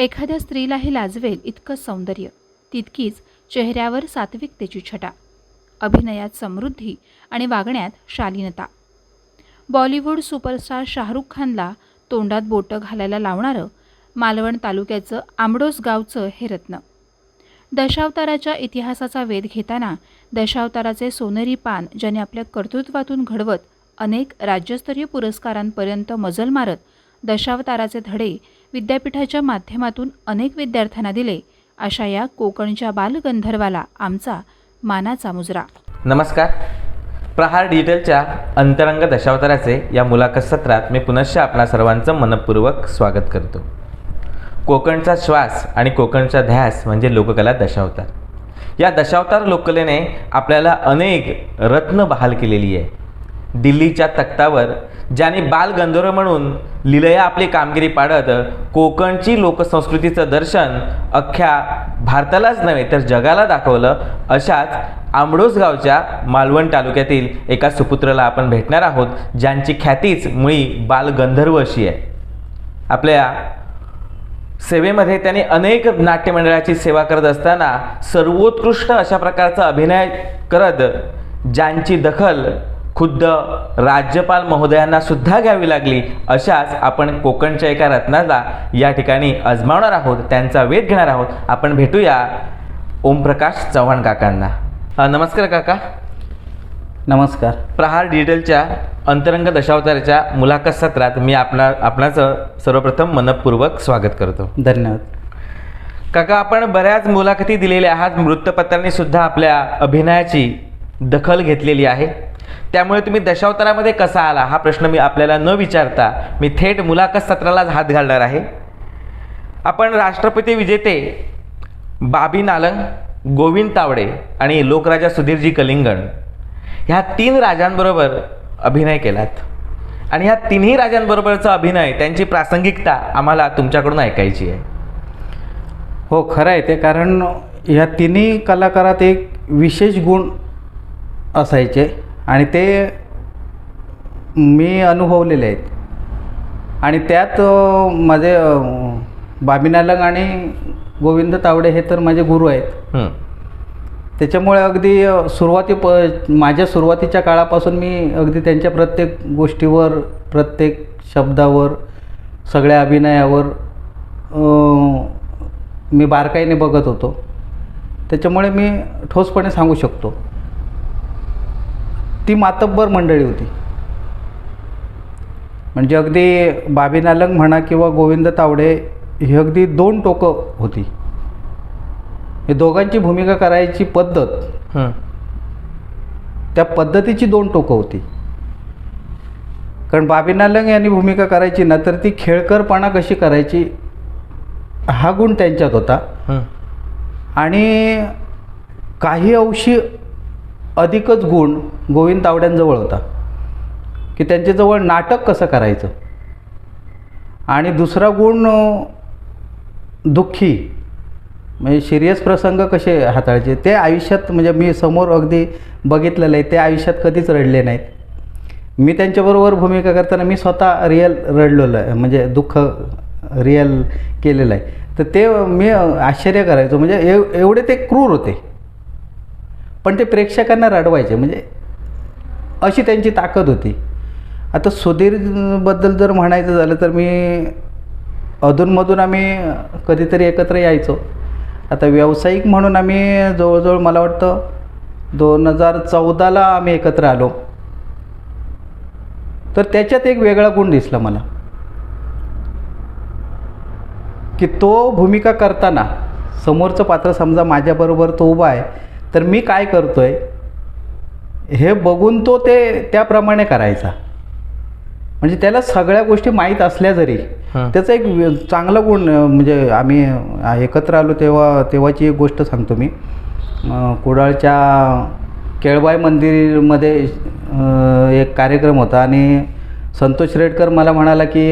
एखाद्या स्त्रीलाही लाजवेल इतकं सौंदर्य, तितकीच चेहऱ्यावर सात्विकतेची छटा, अभिनयात समृद्धी आणि वागण्यात शालीनता. बॉलिवूड सुपरस्टार शाहरुख खानला तोंडात बोटं घालायला लावणारं मालवण तालुक्याचं आंबडोस गावचं हे रत्न. दशावताराच्या इतिहासाचा वेध घेताना दशावताराचे सोनेरी पान ज्याने आपल्या कर्तृत्वातून घडवत अनेक राज्यस्तरीय पुरस्कारांपर्यंत मजल मारत दशावताराचे धडे विद्यापीठाच्या माध्यमातून अनेक विद्यार्थ्यांना दिले, अशा या कोकणच्या बालगंधर्वाला आमचा मानाचा मुजरा. नमस्कार. प्रहार डिजिटलच्या अंतरंग दशावताराचे या मुलाखत सत्रात मी पुनश्च आपणा सर्वांचं मनपूर्वक स्वागत करतो. कोकणचा श्वास आणि कोकणचा ध्यास म्हणजे लोककला दशावतार. या दशावतार लोककलेने आपल्याला अनेक रत्न बहाल केलेली आहे. दिल्लीच्या तख्तावर ज्यांनी बालगंधर्व म्हणून लीलया आपली कामगिरी पाडत कोकणची लोकसंस्कृतीचं दर्शन अख्ख्या भारतालाच नव्हे तर जगाला दाखवलं, अशाच आंबडोस गावच्या मालवण तालुक्यातील एका सुपुत्राला आपण भेटणार आहोत, ज्यांची ख्यातीच मुळी बालगंधर्व अशी आहे. आपल्या सेवेमध्ये त्यांनी अनेक नाट्यमंडळाची सेवा करत असताना सर्वोत्कृष्ट अशा प्रकारचा अभिनय करत ज्यांची दखल खुद्द राज्यपाल महोदयांना सुद्धा घ्यावी लागली, अशाच आपण कोकणच्या एका रत्नाला या ठिकाणी आजमावणार आहोत, त्यांचा वेध घेणार आहोत. आपण भेटूया ओमप्रकाश चव्हाण काकांना. नमस्कार काका. नमस्कार. प्रहार डिजिटलच्या अंतरंग दशावताराच्या मुलाखत सत्रात मी आपणाचं सर्वप्रथम मनपूर्वक स्वागत करतो. धन्यवाद. काका, आपण बऱ्याच मुलाखती दिलेल्या आहात, वृत्तपत्रांनी सुद्धा आपल्या अभिनयाची दखल घेतलेली आहे. त्यामुळे तुम्ही दशावतारामध्ये कसा आला हा प्रश्न मी आपल्याला न विचारता मी थेट मुलाखत सत्रालाच हात घालणार आहे. आपण राष्ट्रपती विजेते बाबी नालंग, गोविंद तावडे आणि लोकराजा सुधीरजी कलिंगण ह्या 3 राजांबरोबर अभिनय केलात आणि ह्या 3ही राजांबरोबरचा अभिनय, त्यांची प्रासंगिकता आम्हाला तुमच्याकडून ऐकायची आहे. हो, खरं आहे ते. कारण ह्या तिन्ही कलाकारात एक विशेष गुण असायचे आणि ते मी अनुभवलेले आहेत. आणि त्यात माझे बाबी नालंग आणि गोविंद तावडे हे तर माझे गुरु आहेत. त्याच्यामुळे अगदी माझ्या सुरुवातीच्या काळापासून मी अगदी त्यांच्या प्रत्येक गोष्टीवर, प्रत्येक शब्दावर, सगळ्या अभिनयावर मी बारकाईने बघत होतो. त्याच्यामुळे मी ठोसपणे सांगू शकतो, ती मातब्बर मंडळी होती. म्हणजे अगदी बाबी नालंग म्हणा किंवा गोविंद तावडे ही अगदी 2 टोकं होती. हे दोघांची भूमिका करायची पद्धत, त्या पद्धतीची 2 टोकं होती. कारण बाबी नालंग यांनी भूमिका करायची ना, तर ती खेळकरपणा कशी करायची हा गुण त्यांच्यात होता. आणि काही अंशी अधिकच गुण गोविंद तावड्यांजवळ होता, की त्यांच्याजवळ नाटक कसं करायचं. आणि दुसरा गुण दुःखी, म्हणजे सिरियस प्रसंग कसे हाताळायचे ते आयुष्यात, म्हणजे मी समोर अगदी बघितलेलं आहे, ते आयुष्यात कधीच रडले नाहीत. मी त्यांच्याबरोबर भूमिका करताना मी स्वतः रिअल रडलेलं आहे, म्हणजे दुःख रिअल केलेलं आहे. तर ते मी आश्चर्य करायचो, म्हणजे एवढे ते क्रूर होते, पण ते प्रेक्षकांना रडवायचे, म्हणजे अशी त्यांची ताकद होती. आता सुधीरबद्दल जर म्हणायचं झालं तर मी अधूनमधून आम्ही कधीतरी एकत्र यायचो. आता व्यावसायिक म्हणून आम्ही जवळजवळ मला वाटतं 2014ला आम्ही एकत्र आलो. तर त्याच्यात एक वेगळा गुण दिसला मला, की तो भूमिका करताना समोरचं पात्र समजा माझ्याबरोबर तो उभा आहे, तर मी काय करतोय हे बघून तो ते त्याप्रमाणे करायचा. म्हणजे त्याला सगळ्या गोष्टी माहीत असल्या जरी हं. त्याचा एक चांगला गुण म्हणजे आम्ही एकत्र आलो तेव्हाची एक गोष्ट सांगतो मी. कुडाळच्या केळबाई मंदिरमध्ये एक कार्यक्रम होता आणि संतोष रेडकर मला म्हणाला की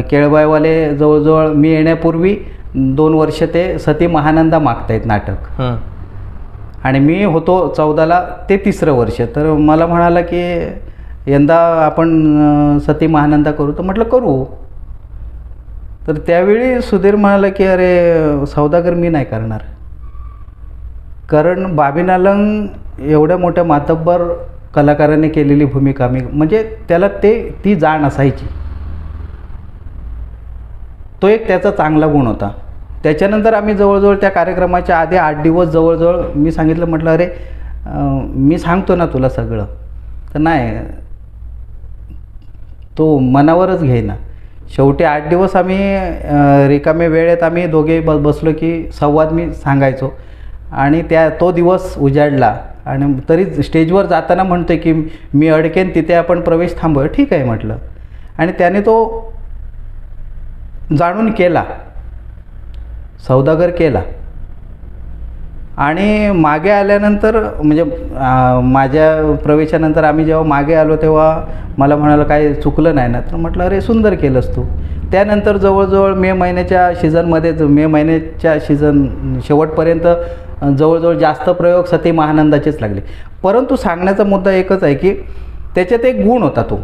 केळबाईवाले जवळजवळ मी येण्यापूर्वी 2 वर्ष ते सती महानंदा मागतायत नाटक. हं. आणि मी होतो 14ला, ते 3रं वर्ष. तर मला म्हणाला की यंदा आपण सती महानंदा करू. तर म्हटलं करू. तर त्यावेळी सुधीर म्हणाला की अरे सौदागर मी नाही करणार, कारण बाबीनालंग एवढ्या मोठ्या मातब्बर कलाकाराने केलेली भूमिका मी म्हणजे त्याला ती जाण असायची. तो एक त्याचा चांगला गुण होता. त्याच्यानंतर आम्ही जवळजवळ त्या कार्यक्रमाच्या आधी 8 दिवस जवळजवळ मी सांगितलं, म्हटलं अरे मी सांगतो ना तुला सगळं. तर नाही, तो मनावरच घेईना. शेवटी 8 दिवस आम्ही रिकामे वेळेत आम्ही दोघे बसलो की संवाद मी सांगायचो आणि तो दिवस उजाडला. आणि तरी स्टेजवर जाताना म्हणतोय की मी अडकेन तिथे आपण प्रवेश थांबव. ठीक आहे म्हटलं. आणि त्याने तो जाणून केला, सौदागर केला. आणि मागे आल्यानंतर म्हणजे माझ्या प्रवेशानंतर आम्ही जेव्हा मागे आलो तेव्हा मला म्हणाला काय चुकलं नाही ना. तर म्हटलं अरे सुंदर केलंस तू. त्यानंतर जवळजवळ मे महिन्याच्या सीझन शेवटपर्यंत जवळजवळ जास्त प्रयोग सती महानंदाचेच लागले. परंतु सांगण्याचा मुद्दा एकच आहे की त्याच्यात एक गुण होता तो,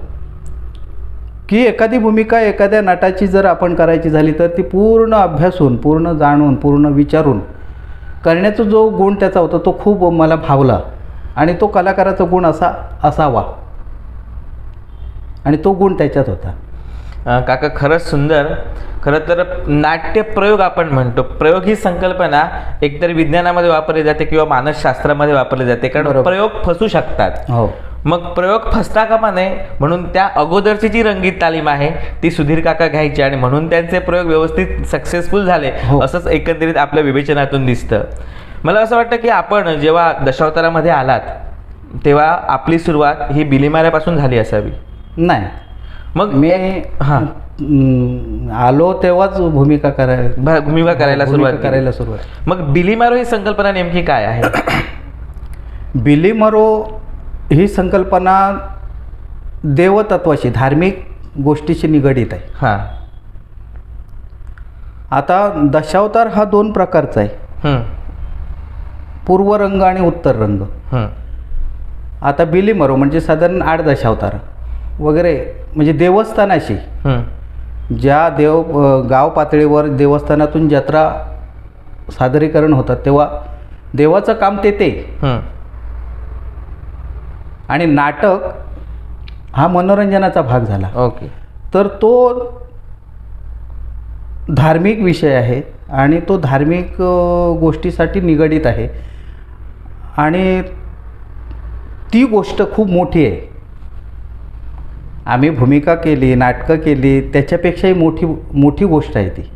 की एखादी भूमिका एखाद्या नटाची जर आपण करायची झाली तर ती पूर्ण अभ्यासून, पूर्ण जाणून, पूर्ण विचारून करण्याचा जो गुण त्याचा होता तो खूप मला भावला. आणि तो कलाकाराचा गुण असावा आणि तो गुण त्याच्यात होता. काका खरंच सुंदर. खरं तर नाट्यप्रयोग आपण म्हणतो, प्रयोग ही संकल्पना एकतर विज्ञानामध्ये वापरली जाते किंवा मानसशास्त्रामध्ये वापरली जाते, कारण बरोबर. प्रयोग फसू शकतात. हो. मग प्रयोग फसता कामा नये म्हणून त्या अगोदरची जी रंगीत तालीम आहे ती सुधीर काका घ्यायची आणि म्हणून त्यांचे प्रयोग व्यवस्थित सक्सेसफुल झाले. हो. असंच एकंदरीत आपल्या विवेचनातून दिसतं. मला असं वाटतं की आपण जेव्हा दशावतारामध्ये आलात तेव्हा आपली सुरुवात ही बिलीमाऱ्यापासून झाली असावी. नाही, मग मी हां आलो तेव्हाच भूमिका करायला सुरुवात. मग बिलीमारो ही संकल्पना नेमकी काय आहे? बिलीमारो ही संकल्पना देवतत्वाशी, धार्मिक गोष्टीशी निगडीत आहे. हां. आता दशावतार हा 2 प्रकारचा आहे, हं. पूर्व रंग आणि उत्तर रंग. हं. आता बिलीमारो म्हणजे साधारण 8 दशावतार वगैरे म्हणजे देवस्थानाशी, हं. ज्या गाव पातळीवर देवस्थानातून जत्रा सादरीकरण होतात तेव्हा देवाचं काम ते हं. आणि नाटक हा मनोरंजनाचा भाग झाला. ओके. तर तो धार्मिक विषय आहे आणि तो धार्मिक गोष्टीसाठी निगडीत आहे आणि ती गोष्ट खूप मोठी आहे. आम्ही भूमिका केली, नाटकं केली, त्याच्यापेक्षाही मोठी गोष्ट आहे ती.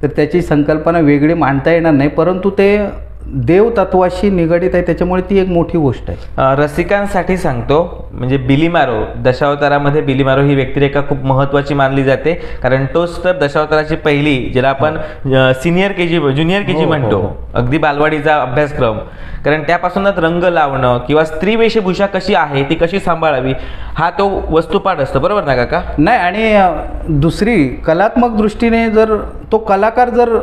तर त्याची संकल्पना वेगळी मांडता येणार नाही, परंतु ते देवतत्वाशी निगडीत आहे, त्याच्यामुळे ती एक मोठी गोष्ट आहे. रसिकांसाठी सांगतो, म्हणजे बिलीमारो दशावतारामध्ये बिलीमारो ही व्यक्तिरेखा खूप महत्त्वाची मानली जाते, कारण तोच तर दशावताराची पहिली, ज्याला आपण ज्युनियर के जी हो, म्हणतो, हो. अगदी बालवाडीचा अभ्यासक्रम. कारण त्यापासूनच रंग लावणं किंवा स्त्री वेशभूषा कशी आहे ती कशी सांभाळावी हा तो वस्तुपाठ असतो. बरोबर ना काका? नाही, आणि दुसरी कलात्मक दृष्टीने जर तो कलाकार जर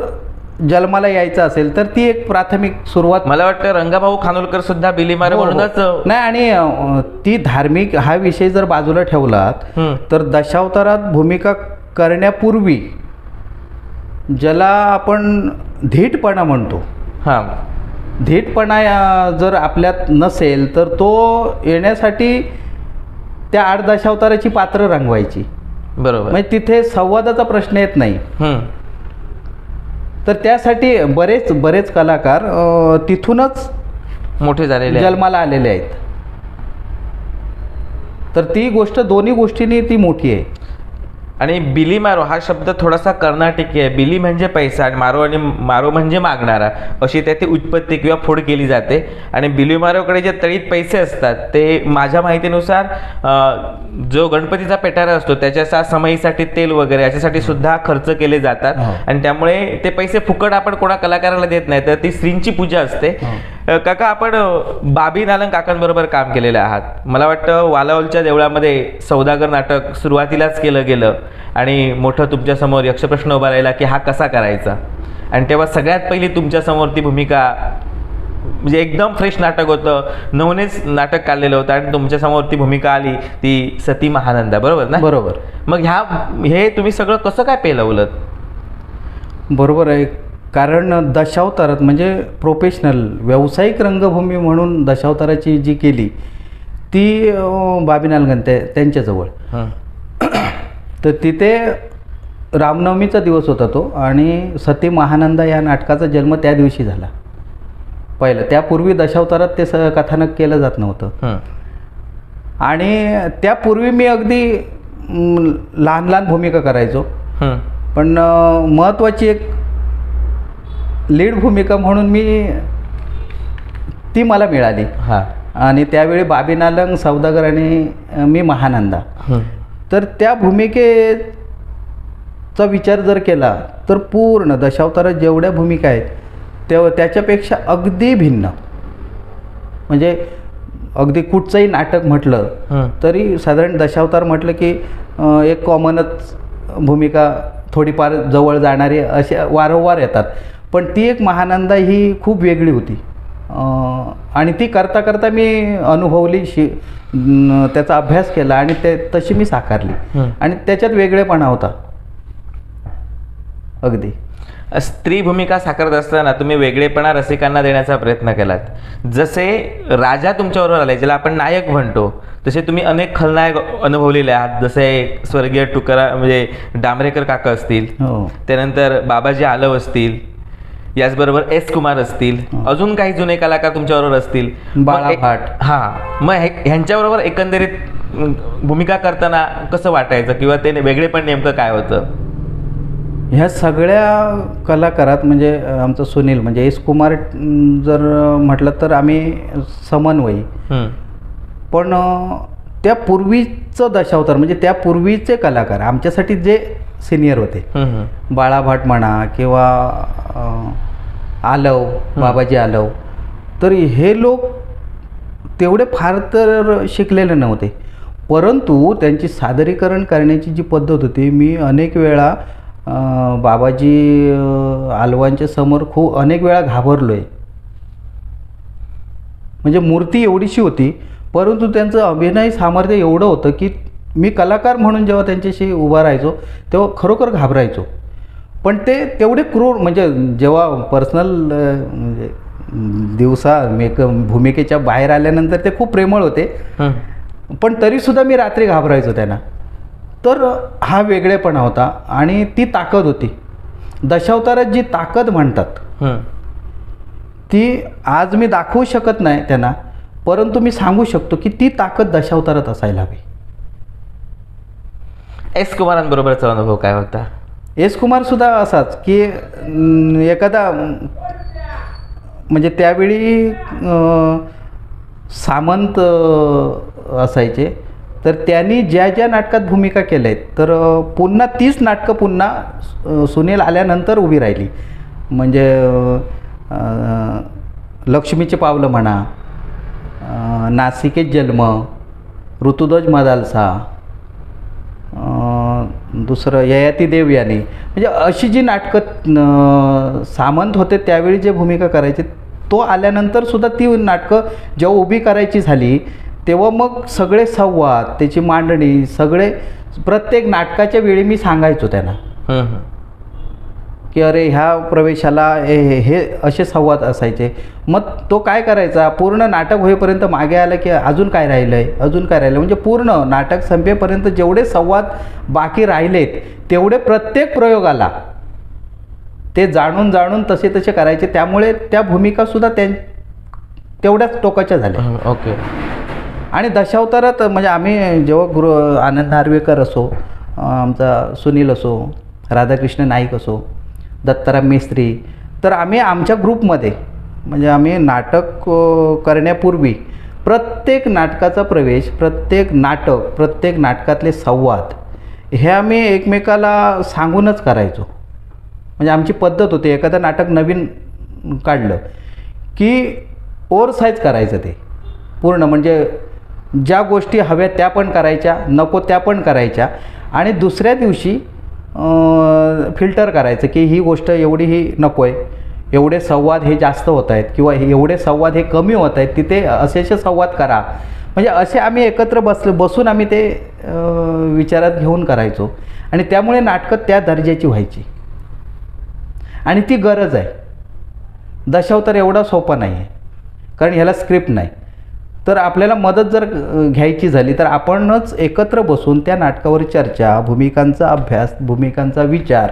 जन्माला यायचा असेल तर ती एक प्राथमिक सुरुवात. मला वाटतं रंगाभाऊ खानोलकर सुद्धा बिलीमारो हो, हो. म्हणूनच नाही, आणि ती धार्मिक हा विषय जर बाजूला ठेवलात हं. तर दशावतारात भूमिका करण्यापूर्वी ज्याला आपण धीटपणा म्हणतो, हां. धीटपणा जर आपल्यात नसेल तर तो येण्यासाठी त्या 8 दशावताराची पात्र रंगवायची. बरोबर. म्हणजे तिथे संवादाचा प्रश्न येत नाही. हं. तर त्यासाठी बरेच कलाकार तिथूनच मोठे झालेले आहेत. जन्माला आलेले आहेत. तर ती गोष्ट दोन्ही गोष्टींनी ती मोठी आहे. आणि बिली मारो हा शब्द थोडासा कर्नाटकी आहे. बिली म्हणजे पैसा आणि मारो म्हणजे मागणारा, अशी त्याची उत्पत्ती किंवा फोड केली जाते. आणि बिली मारोकडे जे तळीत पैसे असतात ते माझ्या माहितीनुसार जो गणपतीचा पेटारा असतो त्याच्या समयीसाठी तेल वगैरे याच्यासाठी सुद्धा खर्च केले जातात. आणि त्यामुळे ते पैसे फुकट आपण कोणा कलाकाराला देत नाही, तर ती श्रींची पूजा असते. काका, आपण बाबी नालंग काकांबरोबर काम केलेलं आहात. मला वाटतं वालावलच्या देवळामध्ये सौदागर नाटक सुरुवातीलाच केलं गेलं आणि मोठं तुमच्यासमोर यक्षप्रश्न उभा राहिला की हा कसा करायचा. आणि तेव्हा सगळ्यात पहिली तुमच्यासमोर ती भूमिका, म्हणजे एकदम फ्रेश नाटक होतं, नवनेच नाटक काढलेलं होतं आणि तुमच्यासमोर ती भूमिका आली, ती सती महानंदा, बरोबर ना? बरोबर. मग हे तुम्ही सगळं कसं काय पेलवलं? बरोबर आहे. कारण दशावतारात म्हणजे प्रोफेशनल व्यावसायिक रंगभूमी म्हणून दशावताराची जी केली ती बाबी नालगन त्यांच्याजवळ. तर तिथे रामनवमीचा दिवस होता तो आणि सती महानंदा या नाटकाचा जन्म त्या दिवशी झाला पहिलं. त्यापूर्वी दशावतारात ते कथानक केलं जात नव्हतं. आणि त्यापूर्वी मी अगदी लहान लहान भूमिका करायचो, पण महत्त्वाची एक लीड भूमिका म्हणून ती मला मिळाली. आणि त्यावेळी बाबी नालंग, सौदागर आणि मी महानंदा. तर त्या भूमिकेचा विचार जर केला तर पूर्ण दशावतारात जेवढ्या भूमिका आहेत त्याच्यापेक्षा अगदी भिन्न. म्हणजे अगदी कुठचंही नाटक म्हटलं तरी साधारण दशावतार म्हटलं की एक कॉमनच भूमिका, थोडीफार जवळ जाणारी अशा वारंवार येतात. पण ती एक महानंदा ही खूप वेगळी होती आणि ती करता करता मी अनुभवली, त्याचा अभ्यास केला आणि तशी मी साकारली. आणि त्याच्यात वेगळेपणा होता अगदी. स्त्री भूमिका साकारत असताना तुम्ही वेगळेपणा रसिकांना देण्याचा प्रयत्न केलात. जसे राजा तुमच्याबरोबर आले, ज्याला आपण नायक म्हणतो, तसे तुम्ही अनेक खलनायक अनुभवलेले आहात. जसे स्वर्गीय तुकाराम म्हणजे डांबरेकर काका असतील, त्यानंतर बाबाजी आलव असतील, याचबरोबर एस कुमार असतील, अजून काही जुने कलाकार तुमच्याबरोबर असतील, बाळा भाट. मग ह्यांच्याबरोबर एकंदरीत भूमिका करताना कसं वाटायचं किंवा ते वेगळेपण नेमकं काय होतं? ह्या सगळ्या कलाकारात म्हणजे आमचं सुनील म्हणजे एस कुमार जर म्हटलं तर आम्ही समन्वयी. पण त्या पूर्वीचं दशावतार म्हणजे त्या पूर्वीचे कलाकार आमच्यासाठी जे सिनियर होते, बाळा भाट म्हणा किंवा आलव, बाबाजी आलव, तर हे लोक तेवढे फार तर शिकलेले नव्हते. परंतु त्यांची सादरीकरण करण्याची जी पद्धत होती, मी अनेक वेळा बाबाजी आलवांच्या समोर अनेक वेळा घाबरलो आहे. म्हणजे मूर्ती एवढीशी होती परंतु त्यांचं अभिनय सामर्थ्य एवढं होतं की मी कलाकार म्हणून जेव्हा त्यांच्याशी उभा राहायचो तेव्हा खरोखर घाबरायचो. पण ते तेवढे क्रूर, म्हणजे जेव्हा पर्सनल म्हणजे भूमिकेच्या बाहेर आल्यानंतर ते खूप प्रेमळ होते, पण तरीसुद्धा मी रात्री घाबरायचो त्यांना. तर हा वेगळेपणा होता आणि ती ताकद होती. दशावतारात जी ताकद म्हणतात ती आज मी दाखवू शकत नाही त्यांना, परंतु मी सांगू शकतो की ती ताकद दशावतारात असायला हवी. एस कुमारांबरोबरचा अनुभव काय होता? एस कुमार सुद्धा असाच की एखादा म्हणजे त्यावेळी सामंत असायचे, तर त्यांनी ज्या ज्या नाटकात भूमिका केल्या आहेत तर पुन्हा तीच नाटकं पुन्हा सुनील आल्यानंतर उभी राहिली. म्हणजे लक्ष्मीचे पावलं म्हणा, नासिकेत जन्म, ऋतुध्वज मदालसा, दुसरं ययाती देवयानी, म्हणजे अशी जी नाटकं सामंत होते त्यावेळी जे भूमिका करायचे, तो आल्यानंतर सुद्धा ती नाटकं जेव्हा उभी करायची झाली तेव्हा मग सगळे संवाद, त्याची मांडणी, सगळे प्रत्येक नाटकाच्या वेळी मी सांगायचो त्यांना की अरे ह्या प्रवेशाला हे असे संवाद असायचे. मग तो काय करायचा, पूर्ण नाटक होईपर्यंत मागे आलं की अजून काय राहिलं आहे, अजून काय राहिलं, म्हणजे पूर्ण नाटक संपेपर्यंत जेवढे संवाद बाकी राहिलेत तेवढे प्रत्येक प्रयोगाला ते जाणून जाणून तसे तसे करायचे. त्यामुळे त्या भूमिकासुद्धा तेवढ्याच टोकाच्या झाल्या. ओके. आणि दशावतारात म्हणजे आम्ही जेव्हा आनंद नार्वेकर असो, आमचा सुनील असो, राधाकृष्ण नाईक असो, दत्ताराम मेस्त्री, तर आम्ही आमच्या ग्रुपमध्ये म्हणजे आम्ही नाटक करण्यापूर्वी प्रत्येक नाटकाचा प्रवेश, प्रत्येक नाटक, प्रत्येक नाटकातले संवाद हे आम्ही एकमेकाला सांगूनच करायचो. म्हणजे आमची पद्धत होती, एखादं नाटक नवीन काढलं की ओव्हरसाईज करायचं ते पूर्ण, म्हणजे ज्या गोष्टी हव्या त्या पण करायच्या, नको त्या पण करायच्या, आणि दुसऱ्या दिवशी फिल्टर करायचं की ही गोष्ट एवढी ही नको आहे, एवढे संवाद हे जास्त होत आहेत किंवा एवढे संवाद हे कमी होत आहेत, तिथे असेच संवाद करा. म्हणजे असे आम्ही एकत्र बसून आम्ही ते विचारात घेऊन करायचो, आणि त्यामुळे नाटकं त्या दर्जाची व्हायची. आणि ती गरज आहे. दशावतार एवढा सोपा नाही आहे, कारण ह्याला स्क्रिप्ट नाही. तर आपल्याला मदत जर घ्यायची झाली तर आपणच एकत्र बसून त्या नाटकावर चर्चा, भूमिकांचा अभ्यास, भूमिकांचा विचार,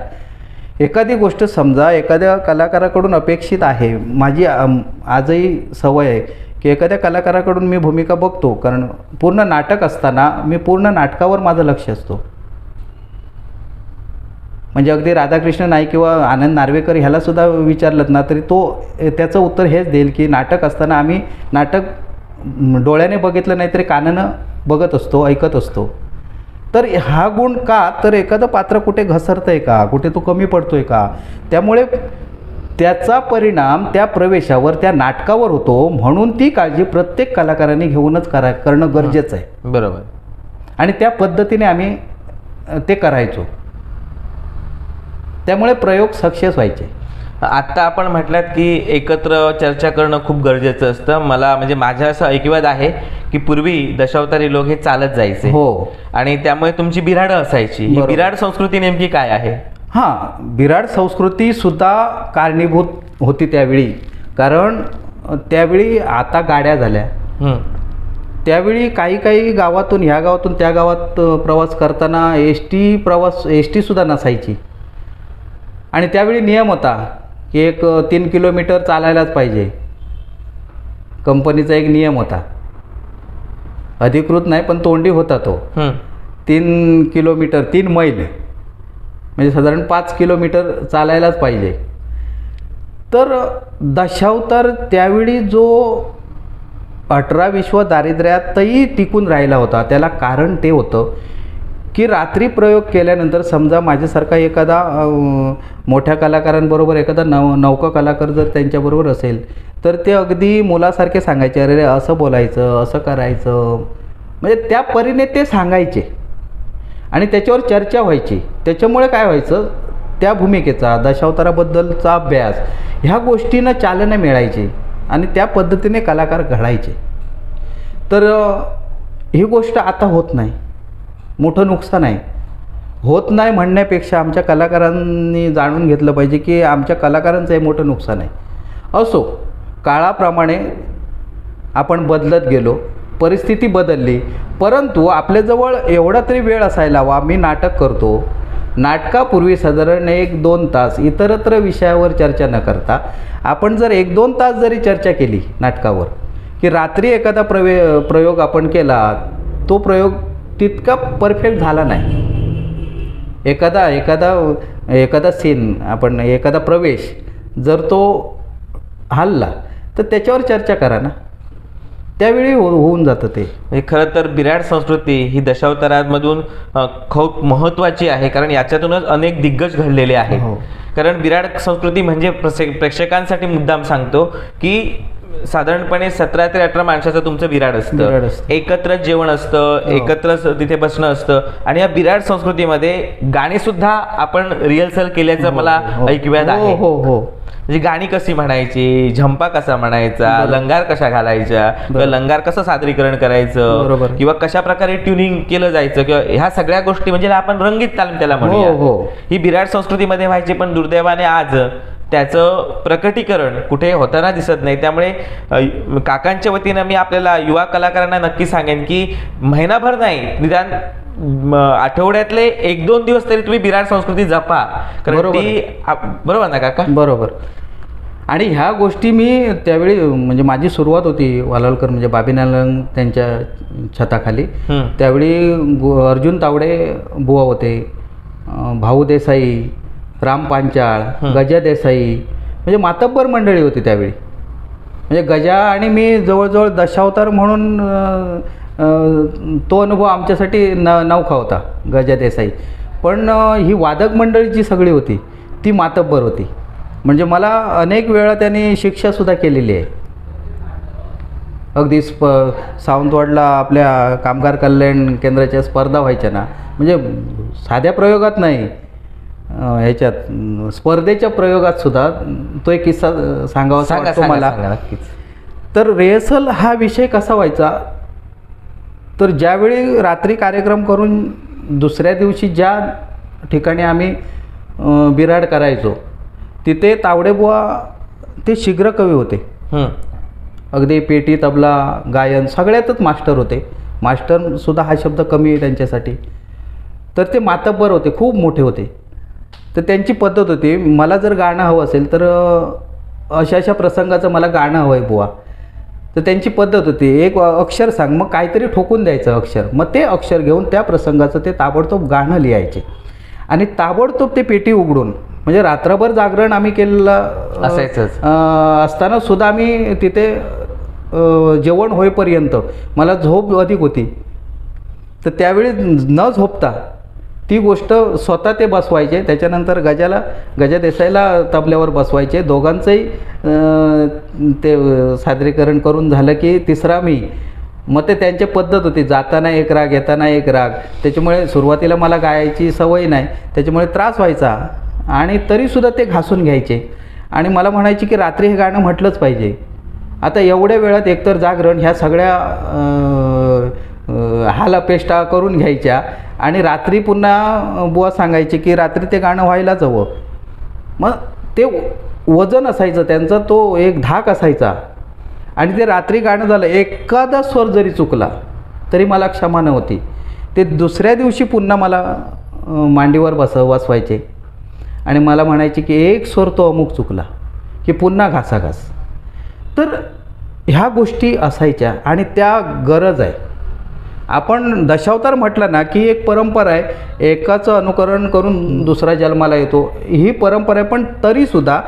एखादी गोष्ट समजा एखाद्या कलाकाराकडून अपेक्षित आहे. माझी आजही सवय आहे की एखाद्या कलाकाराकडून मी भूमिका बघतो, कारण पूर्ण नाटक असताना मी पूर्ण नाटकावर माझं लक्ष असतो. म्हणजे अगदी राधाकृष्ण नाईक किंवा आनंद नार्वेकर ह्यालासुद्धा विचारलं ना तरी तो त्याचं उत्तर हेच देईल की नाटक असताना आम्ही नाटक डोळ्याने बघितलं नाही तरी कानानं बघत असतो, ऐकत असतो. तर हा गुण का, तर एखादं पात्र कुठे घसरतं आहे का, कुठे तो कमी पडतो आहे का, त्यामुळे त्याचा परिणाम त्या प्रवेशावर, त्या नाटकावर होतो. म्हणून ती काळजी प्रत्येक कलाकाराने घेऊनच करणं गरजेचं आहे. बरोबर. आणि त्या पद्धतीने आम्ही ते करायचो, त्यामुळे प्रयोग सक्सेस व्हायचे. आत्ता आपण म्हटलात की एकत्र चर्चा करणं खूप गरजेचं असतं. मला म्हणजे माझा असं ऐकिवाद आहे की पूर्वी दशावतारी लोक हे चालत जायचे. हो. आणि त्यामुळे तुमची बिऱ्हाडं असायची. ही बिऱ्हाड संस्कृती नेमकी काय आहे? हां, बिऱ्हाड संस्कृतीसुद्धा कारणीभूत होती त्यावेळी, कारण त्यावेळी आता गाड्या झाल्या. त्यावेळी काही गावातून ह्या गावातून त्या गावात प्रवास करताना एस टीसुद्धा नसायची. आणि त्यावेळी नियम होता की 3 किलोमीटर चालायलाच पाहिजे. कंपनीचा एक नियम होता, अधिकृत नाही पण तोंडी होता तो. 3 किलोमीटर, 3 मैल म्हणजे साधारण 5 किलोमीटर चालायलाच पाहिजे. तर दशावतार त्यावेळी जो 18 दारिद्र्यातही टिकून राहिला होता, त्याला कारण ते होतं की रात्री प्रयोग केल्यानंतर समजा माझ्यासारखा एखादा मोठ्या कलाकारांबरोबर एखादा नौका कलाकार जर त्यांच्याबरोबर असेल तर ते अगदी मुलासारखे सांगायचे, अरे असं बोलायचं, असं करायचं. म्हणजे त्या परीने ते सांगायचे आणि त्याच्यावर चर्चा व्हायची. त्याच्यामुळे काय व्हायचं, त्या भूमिकेचा, दशावताराबद्दलचा अभ्यास, ह्या गोष्टींना चालना मिळायची आणि त्या पद्धतीने कलाकार घडायचे. तर ही गोष्ट आता होत नाही. मोठं नुकसान आहे. होत नाही म्हणण्यापेक्षा आमच्या कलाकारांनी जाणून घेतलं पाहिजे की आमच्या कलाकारांचं हे मोठं नुकसान आहे. असो, काळाप्रमाणे आपण बदलत गेलो, परिस्थिती बदलली, परंतु आपल्याजवळ एवढा तरी वेळ असायला हवा. मी नाटक करतो, नाटकापूर्वी साधारण 1-2 तास इतरत्र विषयावर चर्चा न करता आपण जर 1-2 तास जरी चर्चा केली नाटकावर, की रात्री एखादा प्रयोग आपण केला, तो प्रयोग तितका परफेक्ट झाला नाही. एखादा सीन, आपण एखादा प्रवेश जर तो हलला तर त्याच्यावर चर्चा करा ना, त्यावेळी होऊन जातं ते. म्हणजे खरं तर बिऱ्हाड संस्कृती ही दशावतारांमधून खूप महत्त्वाची आहे, कारण याच्यातूनच अनेक दिग्गज घडलेले आहेत. कारण बिऱ्हाड संस्कृती म्हणजे प्रेक्षकांसाठी मुद्दाम सांगतो की साधारणपणे 17 ते 18 माणसाचं तुमचं बिऱ्हाड असतं, एकत्र जेवण असतं, एकत्र तिथे बसणं असतं. आणि या बिऱ्हाड संस्कृतीमध्ये गाणी सुद्धा आपण रिहर्सल केल्याचं मला ऐकव्यात आहे. म्हणजे गाणी कशी म्हणायची, झंपा कसा म्हणायचा, लंगार कशा घालायच्या, किंवा लंगार कसं सादरीकरण करायचं, किंवा कशा प्रकारे ट्युनिंग केलं जायचं, किंवा ह्या सगळ्या गोष्टी म्हणजे आपण रंगीत तालीम त्याला म्हणूया, ही बिऱ्हाड संस्कृतीमध्ये व्हायची. पण दुर्दैवाने आज त्याचं प्रकटीकरण कुठे होताना दिसत नाही. त्यामुळे काकांच्या वतीनं मी आपल्याला युवा कलाकारांना नक्की सांगेन की महिनाभर नाही, निदान आठवड्यातले 1-2 दिवस तरी तुम्ही बिऱ्हाड संस्कृती जपा. कारण ती बरोबर ना काका? बरोबर. आणि ह्या गोष्टी मी त्यावेळी म्हणजे माझी सुरुवात होती वालावलकर म्हणजे बाबीनालन त्यांच्या छताखाली. त्यावेळी अर्जुन तावडे बुवा होते, भाऊ देसाई, राम पांचाळ, गजा देसाई, म्हणजे मातब्बर मंडळी होती त्यावेळी. म्हणजे गजा आणि मी जवळजवळ दशावतार म्हणून तो अनुभव आमच्यासाठी नवखा होता, गजा देसाई. पण ही वादक मंडळी जी सगळी होती ती मातब्बर होती. म्हणजे मला अनेक वेळा त्यांनी शिक्षासुद्धा केलेली आहे. अगदी सावंतवाडला आपल्या कामगार कल्याण केंद्राच्या स्पर्धा व्हायच्या ना, म्हणजे साध्या प्रयोगात नाही, ह्याच्यात स्पर्धेच्या प्रयोगात सुद्धा तो एक किस्सा सांगावासा वाटतो मला. तर रिहर्सल हा विषय कसा व्हायचा, तर ज्यावेळी रात्री कार्यक्रम करून दुसऱ्या दिवशी ज्या ठिकाणी आम्ही बिराड करायचो तिथे तावडेबुवा ते शीघ्र कवी होते. अगदी पेटी, तबला, गायन सगळ्यातच मास्टर होते. मास्टरसुद्धा हा शब्द कमी आहे त्यांच्यासाठी. तर ते मातब्बर होते, खूप मोठे होते. तर त्यांची पद्धत होती, मला जर गाणं हवं असेल तर अशा अशा प्रसंगाचं मला गाणं हवं आहे बुवा, तर त्यांची पद्धत होती, एक अक्षर सांग, मग काहीतरी ठोकून द्यायचं अक्षर, मग ते अक्षर घेऊन त्या प्रसंगाचं ते ताबडतोब गाणं लिहायचे. आणि ताबडतोब ते पेटी उघडून, म्हणजे रात्रभर जागरण आम्ही केलेलं असायचंच. असताना सुद्धा आम्ही तिथे जेवण होईपर्यंत मला झोप अधिक होती. तर त्यावेळी न झोपता ती गोष्ट स्वतः ते बसवायचे. त्याच्यानंतर गजा देसाईला तबल्यावर बसवायचे. दोघांचंही ते सादरीकरण करून झालं की तिसरा मी. मग ते त्यांची पद्धत होती, जाताना एक राग येताना एक राग. त्याच्यामुळे सुरुवातीला मला गायची सवय नाही, त्याच्यामुळे त्रास व्हायचा. आणि तरीसुद्धा ते घासून घ्यायचे आणि मला म्हणायचे की रात्री हे गाणं म्हटलंच पाहिजे. आता एवढ्या वेळात एकतर जागरण, ह्या सगळ्या हालापेष्टा करून घ्यायच्या आणि रात्री पुन्हा बुवा सांगायचे की रात्री ते गाणं व्हायलाच हवं. मग ते वजन असायचं त्यांचा, तो एक धाक असायचा. आणि ते रात्री गाणं झालं, एखादा स्वर जरी चुकला तरी मला क्षमा नव्हती. ते दुसऱ्या दिवशी पुन्हा मला मांडीवर बसवायचे आणि मला म्हणायचे की एक स्वर तो अमुक चुकला की पुन्हा घासाघास. तर ह्या गोष्टी असायच्या आणि त्या गरज आहे. आपण दशावतार म्हटलं ना की एक परंपरा आहे, एकाचं अनुकरण करून दुसरा जन्माला येतो, ही परंपरा आहे. पण तरीसुद्धा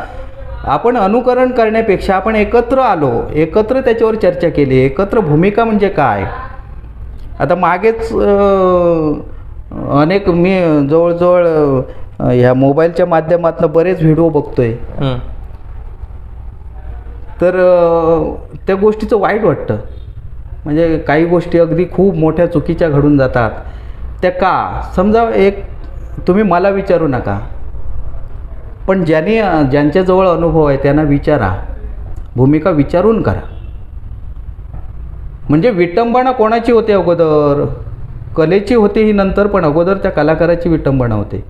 आपण अनुकरण करण्यापेक्षा आपण एकत्र आलो, एकत्र त्याच्यावर चर्चा केली, एकत्र भूमिका म्हणजे काय. आता मागेच अनेक मी जवळजवळ ह्या मोबाईलच्या माध्यमातून बरेच व्हिडिओ बघतोय, तर त्या गोष्टीचं वाईट वाटतं. म्हणजे काही गोष्टी अगदी खूप मोठ्या चुकीच्या घडून जातात. त्या का समजा, एक तुम्ही मला विचारू नका, पण ज्यांच्याजवळ अनुभव आहे त्यांना विचारा, भूमिका विचारून करा. म्हणजे विटंबना कोणाची होते अगोदर, कलेची होती ही नंतर, पण अगोदर त्या कलाकाराची विटंबना होते.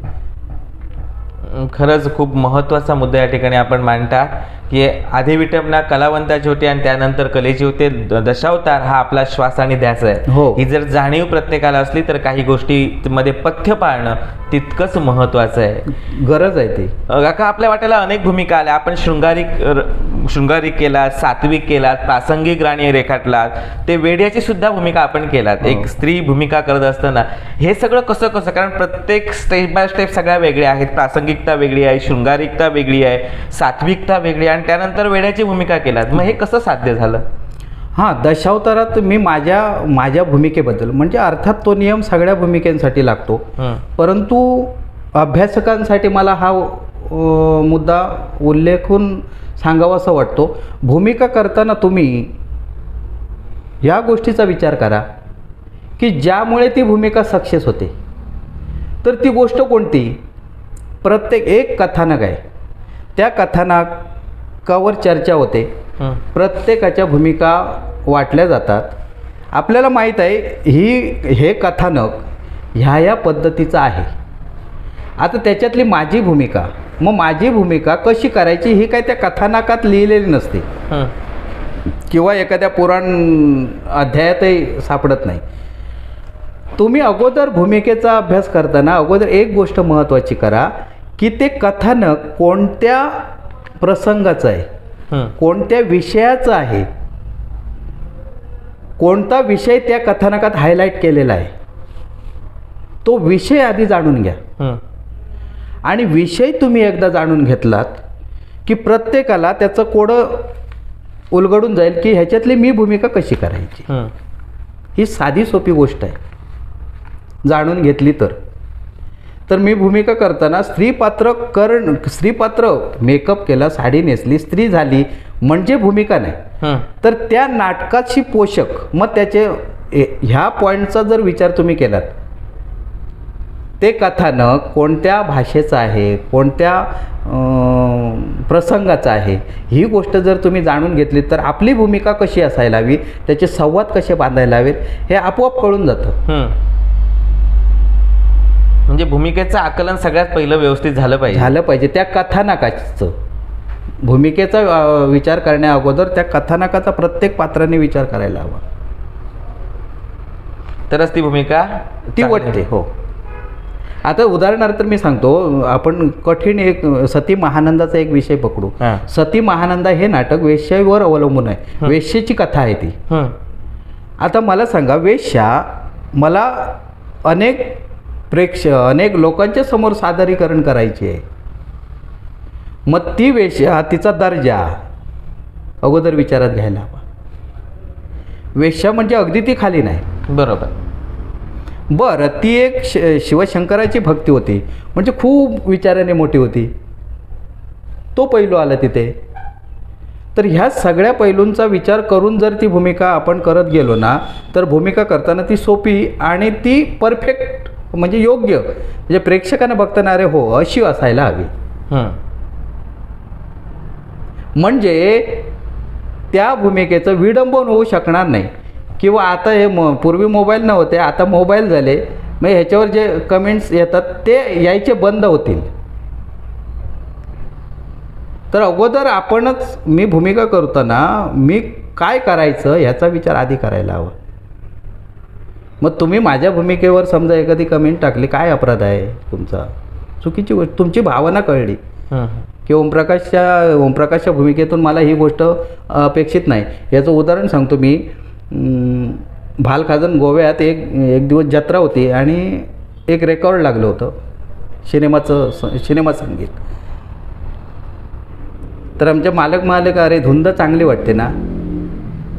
खरंच खूप महत्त्वाचा मुद्दा या ठिकाणी आपण मांडता की आधी विटंबना कलावंताची होती आणि त्यानंतर कलेची होते. दशावतार हा आपला श्वास आणि ध्यास आहे. हो. ही जर जाणीव प्रत्येकाला असली तर काही गोष्टीमध्ये पथ्य पाळणं तितकंच महत्त्वाचं आहे, गरज आहे ती. काका, आपल्या वाट्याला अनेक भूमिका आल्या. आपण शृंगारिक केलात, सात्विक केलात, प्रासंगिक राणी रेखाटलात, ते वेड्याची सुद्धा भूमिका आपण केलात. एक स्त्री भूमिका करत असताना हे सगळं कसं, कारण प्रत्येक स्टेप बाय स्टेप सगळ्या वेगळ्या आहेत. प्रासंगिकता वेगळी आहे, शृंगारिकता वेगळी आहे, सात्विकता वेगळी आहे, आणि त्यानंतर वेड्याची भूमिका केलात. मग हे कसं साध्य झालं? हां, दशावतारात मी माझ्या भूमिकेबद्दल, म्हणजे अर्थात तो नियम सगळ्या भूमिकेसाठी लागतो, परंतु अभ्यासकांसाठी मला हा मुद्दा उल्लेखून सांगावासा वाटतो. भूमिका करताना तुम्ही या गोष्टीचा विचार करा की ज्यामुळे ती भूमिका सक्सेस होते. तर ती गोष्ट कोणती? प्रत्येक एक कथानक आहे, त्या कथानकावर चर्चा होते, प्रत्येकाच्या भूमिका वाटल्या जातात. आपल्याला माहीत आहे हे कथानक ह्या पद्धतीचं आहे. आता त्याच्यातली माझी भूमिका, मग माझी भूमिका कशी करायची ही काय त्या कथानकात लिहिलेली नसते किंवा एखाद्या पुराण अध्यायातही सापडत नाही. तुम्ही अगोदर भूमिकेचा अभ्यास करताना अगोदर एक गोष्ट महत्त्वाची करा की ते कथानक कोणत्या प्रसंगाचं आहे, कोणत्या विषयाचं आहे, कोणता विषय त्या कथानकात हायलाईट केलेला आहे, तो विषय आधी जाणून घ्या. आणि विषय तुम्ही एकदा जाणून घेतलात की प्रत्येकाला त्याचं कोडं उलगडून जाईल की ह्याच्यातली मी भूमिका कशी करायची. ही साधी सोपी गोष्ट आहे जाणून घेतली तर मी भूमिका करताना स्त्रीपात्र मेकअप केला, साडी नेसली, स्त्री झाली म्हणजे भूमिका नाही, तर त्या नाटकाची पोषक. मग त्याचे ह्या पॉईंटचा जर विचार तुम्ही केलात, ते कथानक कोणत्या भाषेचं आहे, कोणत्या प्रसंगाचं आहे, ही गोष्ट जर तुम्ही जाणून घेतली तर आपली भूमिका कशी असायला हवी, त्याचे संवाद कसे बांधायला हवेत, हे आपोआप कळून जातं. म्हणजे भूमिकेचं आकलन सगळ्यात पहिलं व्यवस्थित झालं पाहिजे. त्या कथानकाचं भूमिकेचा विचार करण्या अगोदर त्या कथानकाचा प्रत्येक पात्राने विचार करायला हवा, तरच ती भूमिका ती वाटते. हो, आता उदाहरणार्थ मी सांगतो, आपण कठीण एक सती महानंदाचा एक विषय पकडू. सती महानंदा हे नाटक वेश्यावर अवलंबून आहे, वेश्येची कथा आहे ती. आता मला सांगा, वेश्या मला अनेक लोकांच्या समोर सादरीकरण करायची आहे. मग ती वेश्या, तिचा दर्जा अगोदर विचारात घ्यायला हवा. वेश्या म्हणजे अगदी ती खाली नाही. बरं, ती एक शिवशंकराची भक्ती होती, म्हणजे खूप विचाराने मोठी होती, तो पैलू आला तिथे. तर ह्या सगळ्या पैलूंचा विचार करून जर ती भूमिका आपण करत गेलो ना, तर भूमिका करताना ती सोपी आणि ती परफेक्ट, म्हणजे योग्य, म्हणजे प्रेक्षकांना बघताना अरे हो अशी असायला हवी. म्हणजे त्या भूमिकेचं विडंबन होऊ शकणार नाही. किंवा आता हे पूर्वी मोबाईल नव्हते, आता मोबाईल झाले, मग ह्याच्यावर जे कमेंट्स येतात ते यायचे बंद होतील. तर अगोदर आपणच, मी भूमिका करताना मी काय करायचं ह्याचा विचार आधी करायला हवा. मग तुम्ही माझ्या भूमिकेवर समजा एखादी कमेंट टाकली, काय अपराध आहे तुमचा, चुकीची गोष्ट, तुमची भावना कळली की ओमप्रकाशच्या भूमिकेतून मला ही गोष्ट अपेक्षित नाही. याचं उदाहरण सांगतो मी. भालखाजन गोव्यात एक दिवस जत्रा होती आणि एक रेकॉर्ड लागलं होतं सिनेमा संगीत. तर आमचे मालक म्हणाले का, अरे धुंद चांगली वाटते ना.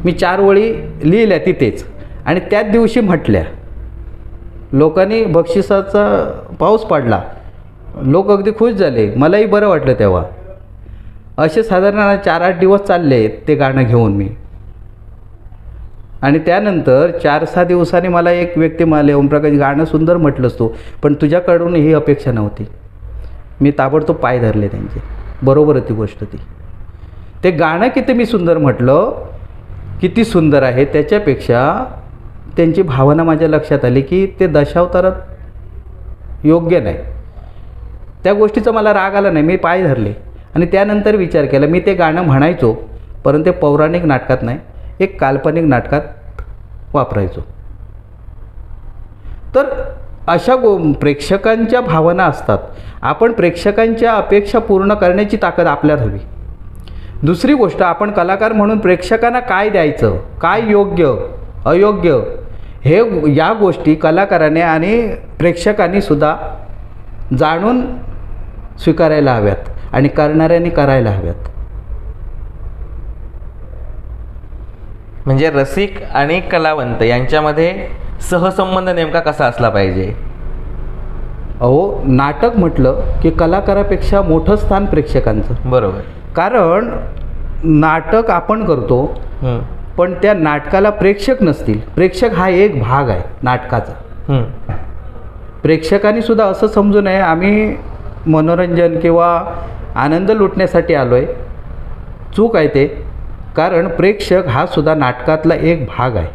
मी 4 ओळी लिहिल्या तिथेच आणि त्याच दिवशी म्हटल्या. लोकांनी बक्षिसाचा पाऊस पाडला, लोक अगदी खुश झाले, मलाही बरं वाटलं तेव्हा. असे साधारण 4-8 दिवस चालले ते गाणं घेऊन मी. आणि त्यानंतर 4-6 दिवसांनी मला एक व्यक्ती म्हणाले, ओमप्रकाश गाणं सुंदर म्हटलंस तू, पण तुझ्याकडून ही अपेक्षा नव्हती. मी ताबडतोब पाय धरले त्यांचे. बरोबर होती गोष्ट ती. ते गाणं किती मी सुंदर म्हटलं, किती सुंदर आहे, त्याच्यापेक्षा त्यांची भावना माझ्या लक्षात आली की ते दशावतारात योग्य नाही. त्या गोष्टीचा मला राग आला नाही, मी पाय धरले आणि त्यानंतर विचार केला. मी ते गाणं म्हणायचो, परंतु ते पौराणिक नाटकात नाही, एक काल्पनिक नाटकात वापरायचो. तर अशा प्रेक्षकांच्या भावना असतात. आपण प्रेक्षकांच्या अपेक्षा पूर्ण करण्याची ताकद आपल्यात हवी. दुसरी गोष्ट, आपण कलाकार म्हणून प्रेक्षकांना काय द्यायचं, काय योग्य अयोग्य, हे या गोष्टी कलाकाराने आणि प्रेक्षकांनी सुद्धा जाणून स्वीकारायला हव्यात आणि करणाऱ्यांनी करायला हव्यात. म्हणजे रसिक आणि कलावंत यांच्यामध्ये सहसंबंध नेमका कसा असला पाहिजे? अहो, नाटक म्हटलं की कलाकारापेक्षा मोठं स्थान प्रेक्षकांचं. बरोबर. कारण नाटक आपण करतो, पण त्या नाटकाला प्रेक्षक नसतील. प्रेक्षक हा एक भाग आहे नाटकाचा. प्रेक्षकांनी सुद्धा असं समजू नये आम्ही मनोरंजन किंवा आनंद लुटण्यासाठी आलो आहे. चूक आहे ते. कारण प्रेक्षक हा सुद्धा नाटकातला एक भाग आहे.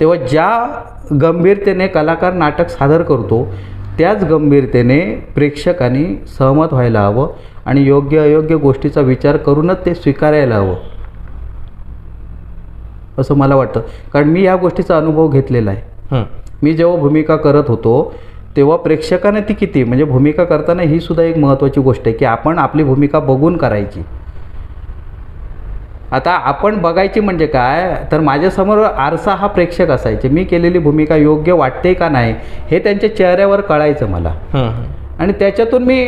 तेव्हा ज्या गंभीरतेने कलाकार नाटक सादर करतो, त्याच गंभीरतेने प्रेक्षकांनी सहमत व्हायला हवं आणि योग्य अयोग्य गोष्टीचा विचार करूनच ते स्वीकारायला हवं, असं मला वाटतं. कारण मी या गोष्टीचा अनुभव घेतलेला आहे. मी जेव्हा भूमिका करत होतो तेव्हा प्रेक्षकाने ती किती म्हणजे भूमिका करताना ही सुद्धा एक महत्त्वाची गोष्ट आहे की आपण आपली भूमिका बघून करायची. आता आपण बघायची म्हणजे काय तर माझ्यासमोर आरसा हा प्रेक्षक असायचे. मी केलेली भूमिका योग्य वाटते का नाही हे त्यांच्या चेहऱ्यावर कळायचं मला. आणि त्याच्यातून मी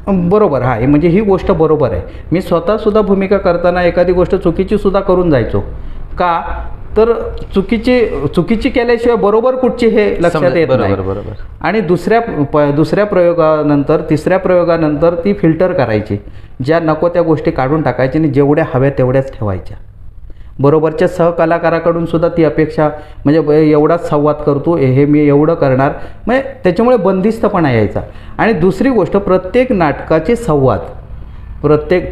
बरोबर हा म्हणजे ही गोष्ट बरोबर आहे. मी स्वतःसुद्धा करताना एखादी गोष्ट चुकीचीसुद्धा करून जायचो. का तर चुकीची केल्याशिवाय बरोबर कुठची हे लक्षात येत नाही. बरोबर. आणि दुसऱ्या प्रयोगानंतर तिसऱ्या प्रयोगानंतर ती फिल्टर करायची. ज्या नको त्या गोष्टी काढून टाकायची आणि जेवढ्या हव्या तेवढ्याच ठेवायच्या. बरोबरच्या सहकलाकाराकडून सुद्धा ती अपेक्षा म्हणजे एवढाच संवाद करतो हे मी एवढं करणार म्हणजे त्याच्यामुळे बंदिस्तपणा यायचा. आणि दुसरी गोष्ट प्रत्येक नाटकाचे संवाद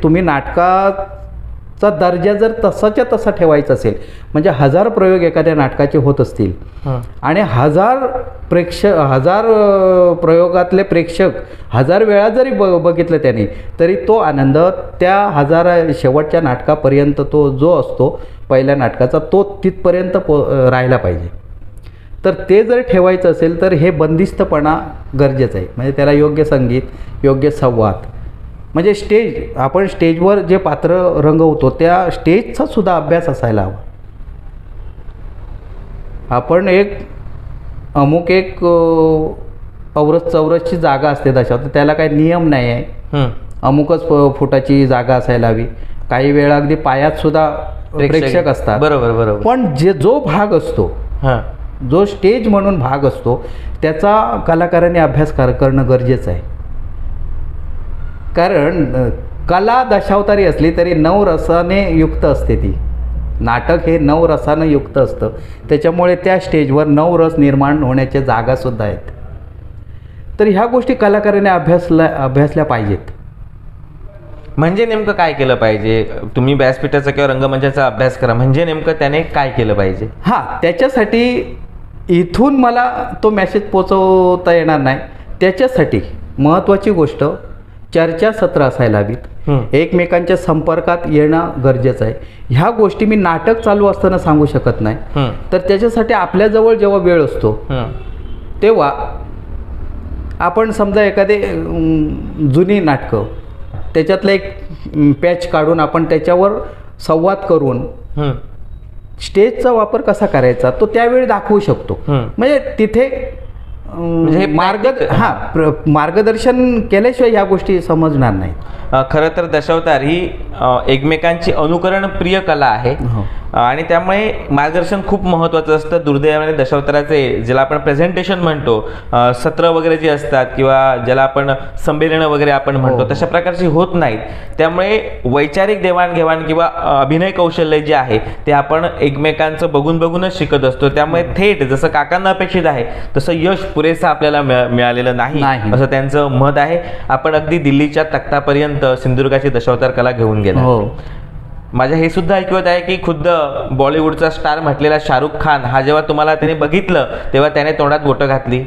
तुम्ही नाटकाचा दर्जा जर तसाच्या तसा ठेवायचा असेल म्हणजे 1000 प्रयोग एखाद्या नाटकाचे होत असतील आणि 1000 प्रयोगातले प्रेक्षक 1000 वेळा जरी बघितलं त्याने तरी तो आनंद त्या 1000 शेवटच्या नाटकापर्यंत तो जो असतो पहिल्या नाटकाचा तो तिथपर्यंत राहिला पाहिजे. तर ते जर ठेवायचं असेल तर हे बंदिस्तपणा गरजेचं आहे. म्हणजे त्याला योग्य संगीत योग्य संवाद म्हणजे आपण स्टेजवर जे पात्र रंगवतो त्या स्टेजचा सुद्धा अभ्यास असायला हवा. आपण एक चौरसची जागा असते तशा तर त्याला काही नियम नाही आहे. अमुकच फुटाची जागा असायला हवी. काही वेळा अगदी पायात सुद्धा प्रेक्षक असतात. बरोबर. पण जो भाग असतो जो स्टेज म्हणून भाग असतो त्याचा कलाकारांनी अभ्यास करणं गरजेचं आहे. कारण कला दशावतारी असली तरी 9 रसाने युक्त असते. ती नाटक हे 9 रसानं युक्त असतं. त्याच्यामुळे त्या स्टेजवर 9 रस निर्माण होण्याच्या जागासुद्धा आहेत. तर ह्या गोष्टी कलाकारांनी अभ्यासल्या पाहिजेत. म्हणजे नेमकं काय केलं पाहिजे? तुम्ही व्यासपीठाचा किंवा रंगमंचाचा अभ्यास करा म्हणजे नेमकं त्याने काय केलं पाहिजे? त्याच्यासाठी इथून मला तो मेसेज पोचवता येणार नाही. त्याच्यासाठी महत्त्वाची गोष्ट चर्चासत्र असायला हवीत. एकमेकांच्या संपर्कात येणं गरजेचं आहे. ह्या गोष्टी मी नाटक चालू असताना सांगू शकत नाही. तर त्याच्यासाठी आपल्याजवळ जेव्हा वेळ असतो तेव्हा आपण समजा एखादे जुनी नाटकं त्याच्यातलं एक पॅच काढून आपण त्याच्यावर संवाद करून स्टेजचा वापर कसा करायचा तो त्यावेळी दाखवू शकतो. म्हणजे तिथे मार्गदर्शन केल्याशिवाय ह्या गोष्टी समजणार नाहीत. खरं तर दशावतार ही एकमेकांची अनुकरण प्रिय कला आहे आणि त्यामुळे मार्गदर्शन खूप महत्त्वाचं असतं. दुर्दैवाने दशावताराचे ज्याला आपण प्रेझेंटेशन म्हणतो सत्र वगैरे जे असतात किंवा ज्याला आपण संमेलनं वगैरे आपण म्हणतो तशा प्रकारची होत नाहीत. त्यामुळे वैचारिक देवाणघेवाण किंवा अभिनय कौशल्य जे आहे ते आपण एकमेकांचं बघूनच शिकत असतो. त्यामुळे थेट जसं काकांना अपेक्षित आहे तसं यश पुरेसं आपल्याला मिळालेलं नाही असं त्यांचं मत आहे. आपण अगदी दिल्लीच्या तख्तापर्यंत सिंधुदुर्गाची दशावतार कला घेऊन गेला. माझ्या हे सुद्धा ऐकवत आहे की खुद्द बॉलिवूडचा स्टार म्हटलेला शाहरुख खान हा जेव्हा तुम्हाला त्याने बघितलं तेव्हा त्याने तोंडात बोटं घातली.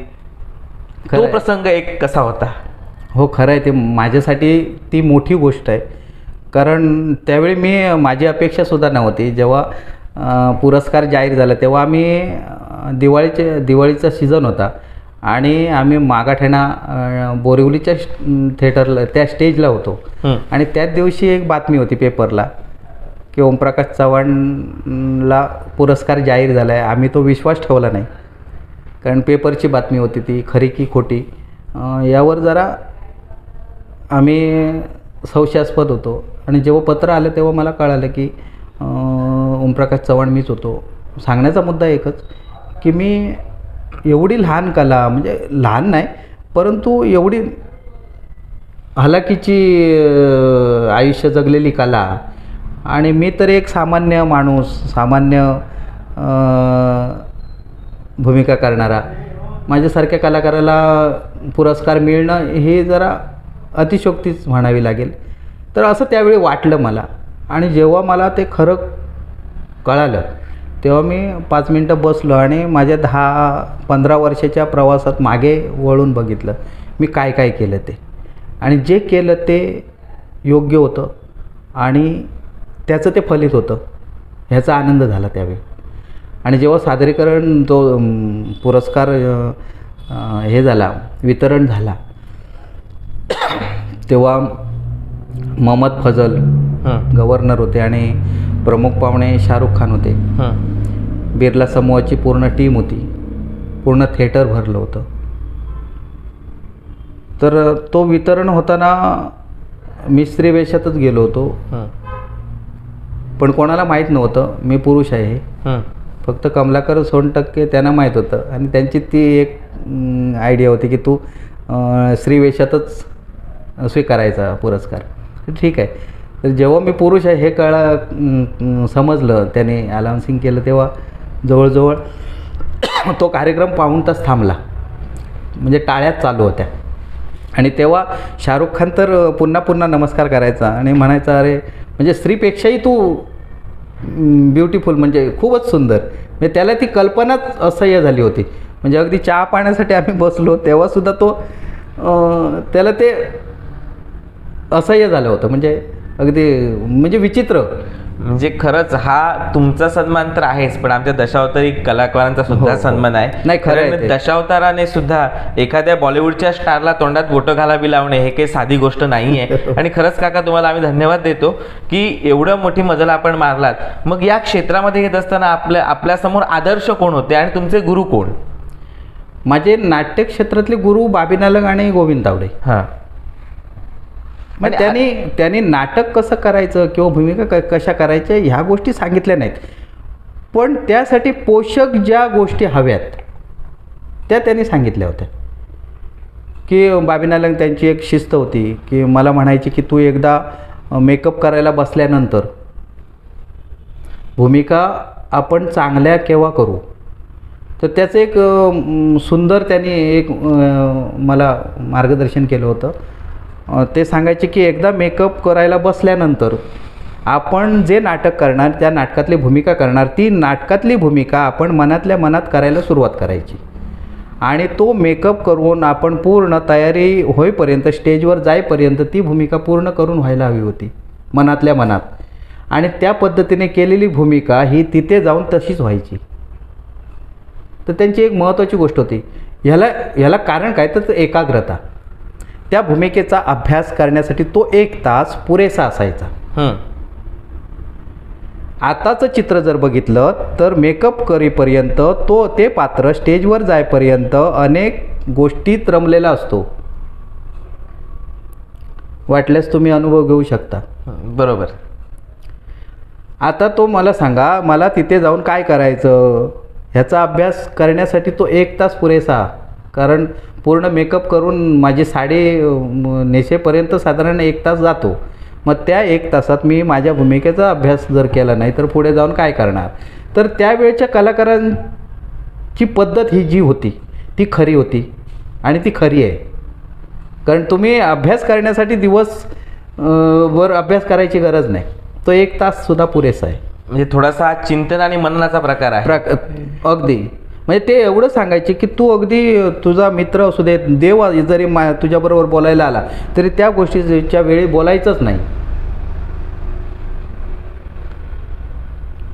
तो प्रसंग एक कसा होता? खरं आहे. ते माझ्यासाठी ती मोठी गोष्ट आहे. कारण त्यावेळी माझी अपेक्षासुद्धा नव्हती. जेव्हा पुरस्कार जाहीर झाला तेव्हा आम्ही दिवाळीचा सीझन होता आणि आम्ही मागाठेणा बोरिवलीच्या थिएटरला त्या स्टेजला होतो. आणि त्याच दिवशी एक बातमी होती पेपरला की ओमप्रकाश चव्हाणला पुरस्कार जाहीर झाला आहे. आम्ही तो विश्वास ठेवला नाही कारण पेपरची बातमी होती ती खरी की खोटी यावर जरा आम्ही संशयास्पद होतो. आणि जेव्हा पत्र आलं तेव्हा मला कळालं की ओमप्रकाश चव्हाण मीच होतो. सांगण्याचा मुद्दा एकच की मी एवढी लहान कला म्हणजे लहान नाही परंतु एवढी हलाखीची आयुष्य जगलेली कला आणि मी तर एक सामान्य माणूस सामान्य भूमिका करणारा माझ्यासारख्या कलाकाराला पुरस्कार मिळणं हे जरा अतिशयोक्तीच म्हणावी लागेल. तर असं त्यावेळी वाटलं मला. आणि जेव्हा मला ते खरं कळालं तेव्हा मी 5 मिनटं बसलो आणि माझ्या 10-15 वर्षाच्या प्रवासात मागे वळून बघितलं मी काय काय केलं ते. आणि जे केलं ते योग्य होतं आणि त्याचं ते फलित होतं ह्याचा आनंद झाला त्यावेळी. आणि जेव्हा सादरीकरण तो पुरस्कार हे झाला, वितरण झाला, तेव्हा मोहम्मद फजल गव्हर्नर होते आणि प्रमुख पाहुणे शाहरुख खान होते. बिर्ला समूहाची पूर्ण टीम होती, पूर्ण थिएटर भरलं होतं. तर तो वितरण होताना मी स्त्री वेशातच गेलो होतो, पण कोणाला माहीत नव्हतं मी पुरुष आहे. फक्त कमलाकर सोनटक्के त्यांना माहीत होतं आणि त्यांची ती एक आयडिया होती की तू स्त्री वेशातच स्वीकारायचा पुरस्कार. ठीक आहे. तर जेव्हा मी पुरुष आहे हे समजलं, त्याने अनाउन्सिंग केलं, तेव्हा जवळजवळ तो कार्यक्रम पाऊण तास थांबला, म्हणजे टाळ्याच चालू होत्या. आणि तेव्हा शाहरुख खान तर पुन्हा पुन्हा नमस्कार करायचा आणि म्हणायचा, अरे म्हणजे स्त्रीपेक्षाही तू ब्युटिफुल, म्हणजे खूपच सुंदर. म्हणजे त्याला ती कल्पनाच असह्य झाली होती. म्हणजे अगदी चहा पाण्यासाठी आम्ही बसलो तेव्हासुद्धा तो त्याला ते असह्य झालं होतं. म्हणजे अगदी म्हणजे विचित्र. म्हणजे खरंच हा तुमचा सन्मान तर आहेच, पण आमच्या दशावतारी कलाकारांचा सुद्धा सन्मान आहे. नाही, खरं आहे कारण ते. दशावताराने सुद्धा एखाद्या बॉलिवूडच्या स्टारला तोंडात बोटं घालावी लावणे हे काही साधी गोष्ट नाही आहे. आणि खरंच काका तुम्हाला आम्ही धन्यवाद देतो की एवढं मोठी मजल आपण मारलात. मग या क्षेत्रामध्ये येत असताना आपल्यासमोर आदर्श कोण होते आणि तुमचे गुरु कोण? माझे नाट्य क्षेत्रातले गुरु बाबी नालंग आणि गोविंद तावडे. हां. मग त्यांनी नाटक कसं करायचं किंवा भूमिका कशा करायच्या ह्या गोष्टी सांगितल्या नाहीत, पण त्यासाठी पोषक ज्या गोष्टी हव्यात त्या त्यांनी सांगितल्या होत्या. की बाबी नालंग त्यांची एक शिस्त होती की मला म्हणायची की तू एकदा मेकअप करायला बसल्यानंतर भूमिका आपण चांगल्या केव्हा करू. तर त्याचं एक सुंदर त्यांनी एक मला मार्गदर्शन केलं होतं. ते सांगायचे की एकदा मेकअप करायला बसल्यानंतर आपण जे नाटक करणार, त्या नाटकातली भूमिका करणार, ती नाटकातली भूमिका आपण मनातल्या मनात करायला सुरुवात करायची आणि तो मेकअप करून आपण पूर्ण तयारी होईपर्यंत, स्टेजवर जाईपर्यंत ती भूमिका पूर्ण करून व्हायला हवी होती मनातल्या मनात. आणि त्या पद्धतीने केलेली भूमिका ही तिथे जाऊन तशीच व्हायची. तर त्यांची एक महत्त्वाची गोष्ट होती. ह्याला कारण काय, तर एकाग्रता. त्या भूमिकेचा अभ्यास करण्यासाठी तो 1 तास पुरेसा असायचा. आताचं चित्र जर बघितलं तर मेकअप करीपर्यंत ते पात्र स्टेजवर जाईपर्यंत अनेक गोष्टीत रमलेला असतो. वाटल्यास तुम्ही अनुभव घेऊ शकता. बरोबर. आता तो मला सांगा, मला तिथे जाऊन काय करायचं, ह्याचा अभ्यास करण्यासाठी तो 1 तास पुरेसा. कारण पूर्ण मेकअप करून माझी साडी नेसेपर्यंत साधारण 1 तास जातो. मग त्या 1 तासात मी माझ्या भूमिकेचा अभ्यास जर केला नाही तर पुढे जाऊन काय करणार. तर त्यावेळच्या कलाकारांची पद्धत ही जी होती ती खरी होती आणि ती खरी आहे. कारण तुम्ही अभ्यास करण्यासाठी दिवस वर अभ्यास करायची गरज नाही, तो 1 ताससुद्धा पुरेसा आहे. म्हणजे थोडासा चिंतन आणि मननाचा प्रकार आहे. अगदी. म्हणजे ते एवढं सांगायचे की तू अगदी तुझा मित्र असू दे, देव जरी तुझ्याबरोबर बोलायला आला तरी त्या गोष्टीच्या वेळी बोलायचंच नाही.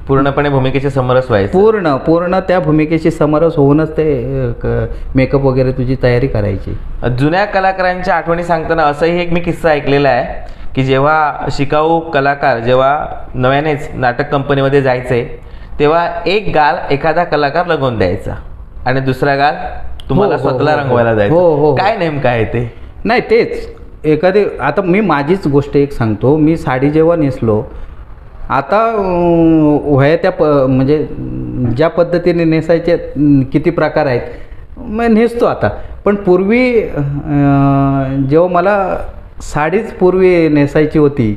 पूर्णपणे भूमिकेचे समरस व्हायचं. पूर्ण त्या भूमिकेशी समरस होऊनच ते मेकअप वगैरे तुझी तयारी करायची. जुन्या कलाकारांच्या आठवणी सांगताना असंही एक मी किस्सा ऐकलेला आहे की जेव्हा शिकाऊ कलाकार जेव्हा नव्यानेच नाटक कंपनीमध्ये जायचे तेव्हा एक गाल एखादा कलाकार लगवून द्यायचा आणि दुसरा गाल तुम्हाला स्वतःला रंगवायला द्यायचा. काय नेमकं आहे ते? नाही, तेच एखादी. आता मी माझीच गोष्ट एक सांगतो. मी साडी जेव्हा नेसलो, आता वया त्या म्हणजे ज्या पद्धतीने नेसायचे किती प्रकार आहेत मग नेसतो आता. पण पूर्वी जेव्हा मला साडीच पूर्वी नेसायची होती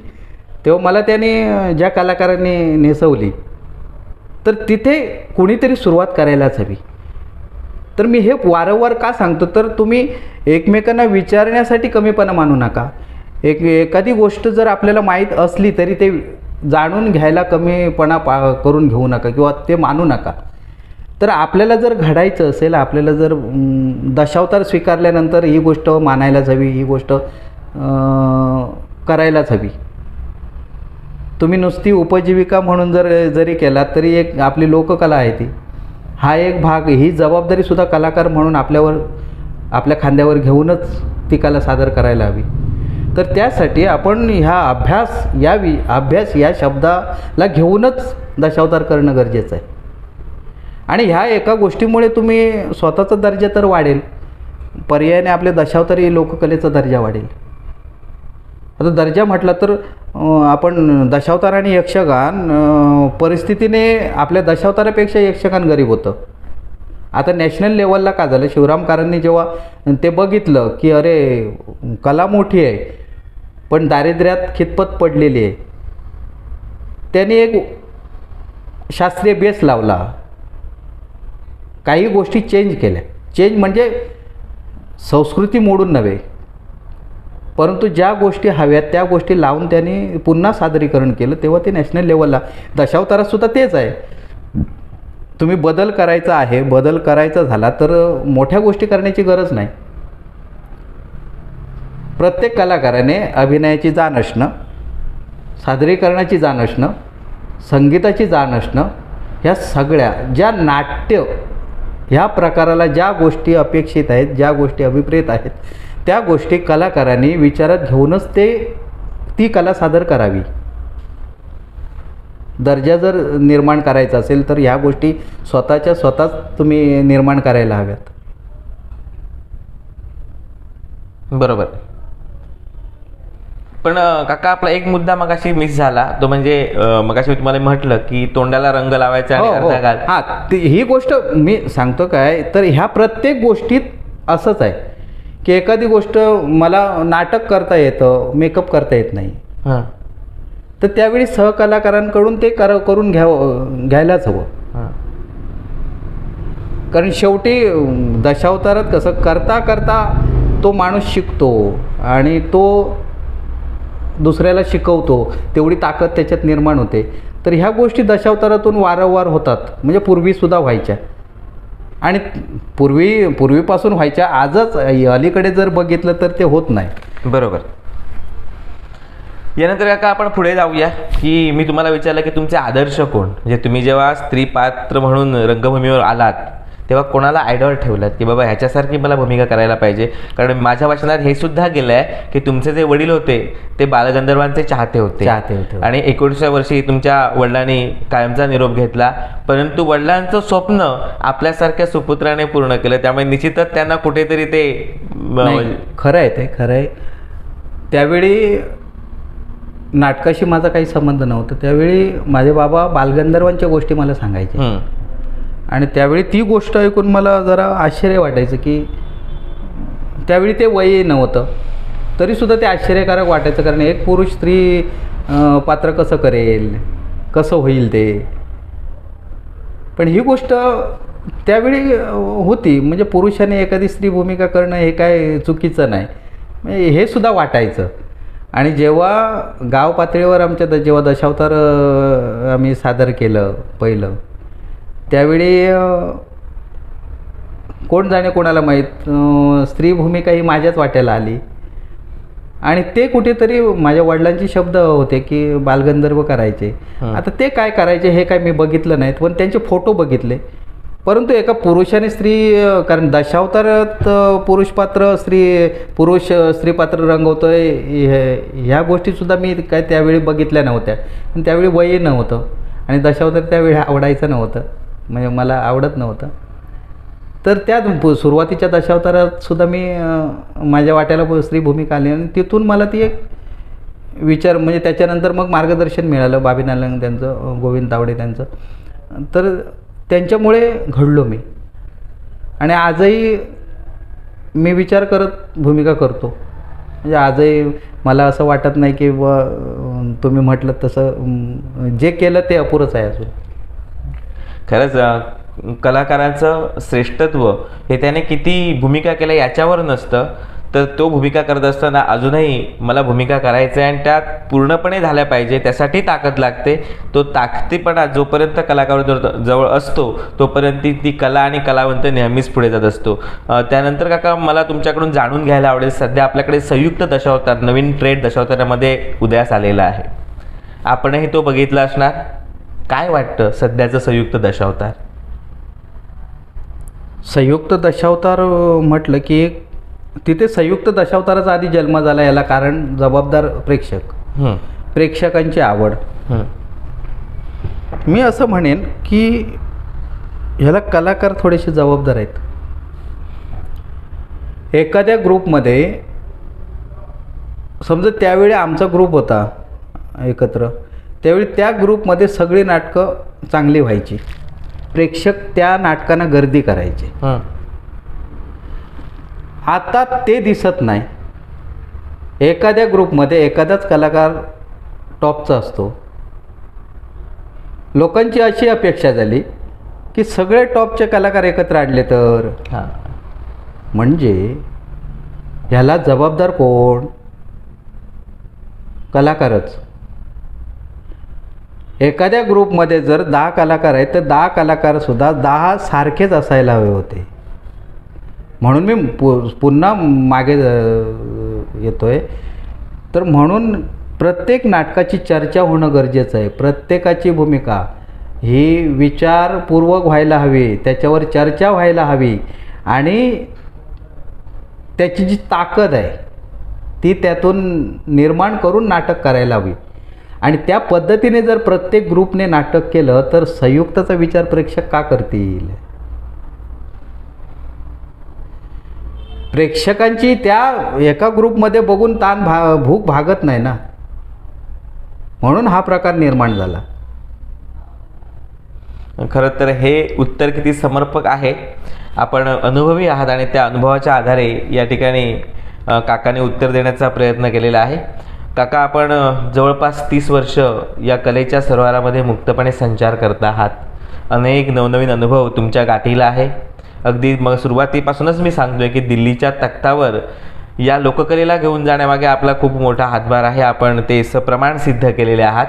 तेव्हा मला त्याने ज्या कलाकारांनी नेसवली तर तिथे कुणीतरी सुरुवात करायलाच हवी. तर मी हे वारंवार का सांगतो, तर तुम्ही एकमेकांना विचारण्यासाठी कमीपणा मानू नका. एखादी गोष्ट जर आपल्याला माहीत असली तरी ते जाणून घ्यायला कमीपणा करून घेऊ नका किंवा ते मानू नका. तर आपल्याला जर घडायचं असेल, आपल्याला जर दशावतार स्वीकारल्यानंतर ही गोष्ट मानायलाच हवी, ही गोष्ट करायलाच हवी. तुम्ही नुसती उपजीविका म्हणून जरी केलात तरी एक आपली लोककला आहे ती, हा एक भाग, ही जबाबदारीसुद्धा कलाकार म्हणून आपल्यावर आपल्या खांद्यावर घेऊनच ती कला सादर करायला हवी. तर त्यासाठी आपण ह्या अभ्यास या शब्दाला घेऊनच दशावतार करणं गरजेचं आहे. आणि ह्या एका गोष्टीमुळे तुम्ही स्वतःचा दर्जा तर वाढेल, पर्यायाने आपल्या दशावतारी लोककलेचा दर्जा वाढेल. आता दर्जा म्हटलं तर आपण दशावतार आणि यक्षगान परिस्थितीने आपल्या दशावतारापेक्षा यक्षगान गरीब होतं. आता नॅशनल लेवलला का झालं, शिवराम कारंतनी जेव्हा ते बघितलं की अरे कला मोठी आहे पण दारिद्र्यात खितपत पडलेली आहे, त्यांनी एक शास्त्रीय बेस लावला, काही गोष्टी चेंज केल्या. चेंज म्हणजे संस्कृती मोडून नव्हे, परंतु ज्या गोष्टी हव्यात त्या गोष्टी लावून त्यांनी पुन्हा सादरीकरण केलं. तेव्हा ते नॅशनल लेवलला, दशावतारातसुद्धा तेच आहे. तुम्ही बदल करायचा झाला तर मोठ्या गोष्टी करण्याची गरज नाही. प्रत्येक कलाकाराने अभिनयाची जाण असणं, सादरीकरणाची जाण असणं, संगीताची जाण असणं, ह्या सगळ्या ज्या नाट्य ह्या प्रकाराला ज्या गोष्टी अपेक्षित आहेत, ज्या गोष्टी अभिप्रेत आहेत, त्या गोष्टी कलाकारांनी विचारात घेऊनच ती कला सादर करावी. दर्जा जर निर्माण करायचा असेल तर ह्या गोष्टी स्वतःच तुम्ही निर्माण करायला हव्यात. बरोबर. पण काका, आपला एक मुद्दा मगाशी मिस झाला, तो म्हणजे मगाशी मी तुम्हाला म्हटलं की तोंडाला रंग लावायचा आणि अर्धा घाल. हां, ही गोष्ट मी सांगतो काय, तर ह्या प्रत्येक गोष्टीत असंच आहे की एखादी गोष्ट मला नाटक करता येतं, मेकअप करता येत नाही, हां, तर त्यावेळी सहकलाकारांकडून ते करून घ्यायलाच हवं. कारण शेवटी दशावतारात कसं करता करता तो माणूस शिकतो आणि तो दुसऱ्याला शिकवतो, तेवढी ताकद त्याच्यात निर्माण होते. तर ह्या गोष्टी दशावतारातून वारंवार होतात, म्हणजे पूर्वीसुद्धा व्हायच्या आणि पूर्वीपासून व्हायच्या. आजच अलीकडे जर बघितलं तर ते होत नाही. बरोबर. यानंतर काका आपण पुढे जाऊया की मी तुम्हाला विचारलं की तुमचे आदर्श कोण, म्हणजे तुम्ही जेव्हा स्त्री पात्र म्हणून रंगभूमीवर आलात तेव्हा कोणाला आयडॉल ठेवलात की बाबा ह्याच्यासारखी मला भूमिका करायला पाहिजे? कारण माझ्या वाचनात हे सुद्धा गेलं आहे की तुमचे जे वडील होते ते बालगंधर्वांचे चाहते होते आणि 19व्या वर्षी तुमच्या वडिलांनी कायमचा निरोप घेतला, परंतु वडिलांचं स्वप्न आपल्यासारख्या सुपुत्राने पूर्ण केलं. त्यामुळे निश्चितच त्यांना कुठेतरी ते खरं आहे. त्यावेळी नाटकाशी माझा काही संबंध नव्हता. त्यावेळी माझे बाबा बालगंधर्वांच्या गोष्टी मला सांगायचे आणि त्यावेळी ती गोष्ट ऐकून मला जरा आश्चर्य वाटायचं की त्यावेळी ते वय नव्हतं तरीसुद्धा ते आश्चर्यकारक वाटायचं. कारण एक पुरुष स्त्री पात्र कसं करेल, कसं होईल ते. पण ही गोष्ट त्यावेळी होती, म्हणजे पुरुषाने एखादी स्त्री भूमिका करणं हे काय चुकीचं नाही, म्हणजे हे सुद्धा वाटायचं. आणि जेव्हा गाव पातळीवर जेव्हा दशावतार आम्ही सादर केलं पहिलं, त्यावेळी कोण जाणे कोणाला माहीत स्त्री भूमिका ही माझ्याच वाट्याला आली आणि ते कुठेतरी माझ्या वडिलांचे शब्द होते की बालगंधर्व करायचे. आता ते काय करायचे हे काय मी बघितलं नाहीत, पण त्यांचे फोटो बघितले. परंतु एका पुरुषाने कारण दशावतारात पुरुष स्त्री पात्र रंगवतोय ह्या गोष्टीसुद्धा मी काय त्यावेळी बघितल्या नव्हत्या. पण त्यावेळी वय नव्हतं आणि दशावतार त्यावेळी आवडायचं नव्हतं, म्हणजे मला आवडत नव्हतं. तर त्या सुरुवातीच्या दशावतारात सुद्धा मी माझ्या वाट्याला स्त्री भूमिका आली आणि तिथून मला ती एक विचार, म्हणजे त्याच्यानंतर मग मार्गदर्शन मिळालं बाबी नालंग त्यांचं, गोविंद तावडे त्यांचं. तर त्यांच्यामुळे घडलो मी आणि आजही मी विचार करत भूमिका करतो. म्हणजे आजही मला असं वाटत नाही की तुम्ही म्हटलं तसं जे केलं ते अपुरंच आहे अजून. खरंच कलाकाराचं श्रेष्ठत्व हे त्याने किती भूमिका केल्या याच्यावर नसतं, तर तो भूमिका करत असताना अजूनही मला भूमिका करायचं आहे आणि त्यात पूर्णपणे झाल्या पाहिजे, त्यासाठी ताकद लागते. तो ताकदीपणा जोपर्यंत कलाकार जवळ असतो तोपर्यंत ती कला आणि कलावंत नेहमीच पुढे जात असतो. त्यानंतर काका मला तुमच्याकडून जाणून घ्यायला आवडेल, सध्या आपल्याकडे संयुक्त दशावतार, नवीन ट्रेड दशावतारामध्ये उदयास आलेला आहे, आपणही तो बघितला असणार. काय वाटतं सध्याचं संयुक्त दशावतार? संयुक्त दशावतार म्हटलं की तिथे संयुक्त दशावताराचा आधी जन्म झाला, याला कारण जबाबदार प्रेक्षक, हं, प्रेक्षकांची आवड. हं, मी असं म्हणेन की ह्याला कलाकार थोडेसे जबाबदार आहेत. एखाद्या ग्रुपमध्ये समजा त्यावेळी आमचा ग्रुप होता एकत्र, त्यावेळी त्या ग्रुपमध्ये सगळी नाटकं चांगली व्हायची, प्रेक्षक त्या नाटकांना गर्दी करायचे. हं. आता ते दिसत नाही. एखाद्या ग्रुपमध्ये एखादाच कलाकार टॉपचा असतो. लोकांची अशी अपेक्षा झाली की सगळे टॉपचे कलाकार एकत्र आणले तर, हां. म्हणजे ह्याला जबाबदार कोण? कलाकारच. एखाद्या ग्रुपमध्ये जर 10 कलाकार आहेत तर 10 कलाकारसुद्धा 10 सारखेच असायला हवे होते. म्हणून मी पुन्हा मागे येतोय. तर म्हणून प्रत्येक नाटकाची चर्चा होणं गरजेचं आहे. प्रत्येकाची भूमिका ही विचारपूर्वक व्हायला हवी, त्याच्यावर चर्चा व्हायला हवी आणि त्याची जी ताकद आहे ती त्यातून निर्माण करून नाटक करायला हवी. आणि त्या पद्धतीने जर प्रत्येक ग्रुपने नाटक केलं तर संयुक्तचा विचार प्रेक्षक का करतील? प्रेक्षकांची त्या एका ग्रुपमध्ये बघून भूक भागत नाही ना, म्हणून हा प्रकार निर्माण झाला. खरं तर हे उत्तर किती समर्पक आहे. आपण अनुभवी आहात आणि त्या अनुभवाच्या आधारे या ठिकाणी काकाने उत्तर देण्याचा प्रयत्न केलेला आहे. काका, आपण जवळपास 30 वर्ष या कलेच्या सरोवरामध्ये मुक्तपणे संचार करत आहात. अनेक नवनवीन अनुभव तुमच्या गाठीला आहे. अगदी मग सुरुवातीपासूनच मी सांगतोय की दिल्लीच्या तख्तावर या लोककलेला घेऊन जाण्यामागे आपला खूप मोठा हातभार आहे. आपण ते सप्रमाण सिद्ध केलेले आहात.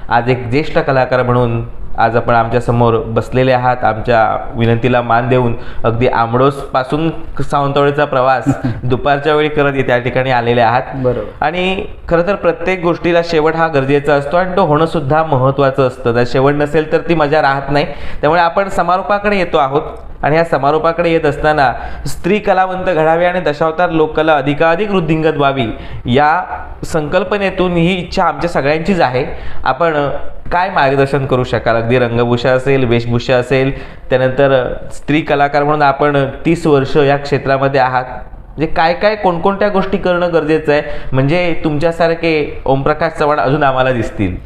आज एक ज्येष्ठ कलाकार म्हणून आज आपण आमच्यासमोर बसलेले आहात. आमच्या विनंतीला मान देऊन अगदी आमडोसपासून सावंतवाडीचा प्रवास दुपारच्या वेळी करत त्या ठिकाणी आलेले आहात. बरोबर. आणि खरं तर प्रत्येक गोष्टीला शेवट हा गरजेचा असतो आणि तो होणंसुद्धा महत्त्वाचं असतं. जर शेवट नसेल तर ती मजा राहत नाही. त्यामुळे आपण समारोपाकडे येतो आहोत आणि ह्या समारोपाकडे येत असताना स्त्री कलावंत घडावे आणि दशावतार लोककला अधिकाधिक वृद्धिंगत व्हावी या संकल्पनेतून ही इच्छा आमच्या सगळ्यांचीच आहे. आपण काय मार्गदर्शन करू शकाल? अगदी रंगभूषा असेल, वेशभूषा असेल, त्यानंतर स्त्री कलाकार म्हणून आपण 30 वर्ष या क्षेत्रामध्ये आहात. म्हणजे काय काय कोणकोणत्या गोष्टी करणं गरजेचं आहे म्हणजे तुमच्यासारखे ओमप्रकाश चव्हाण अजून आम्हाला दिसतील?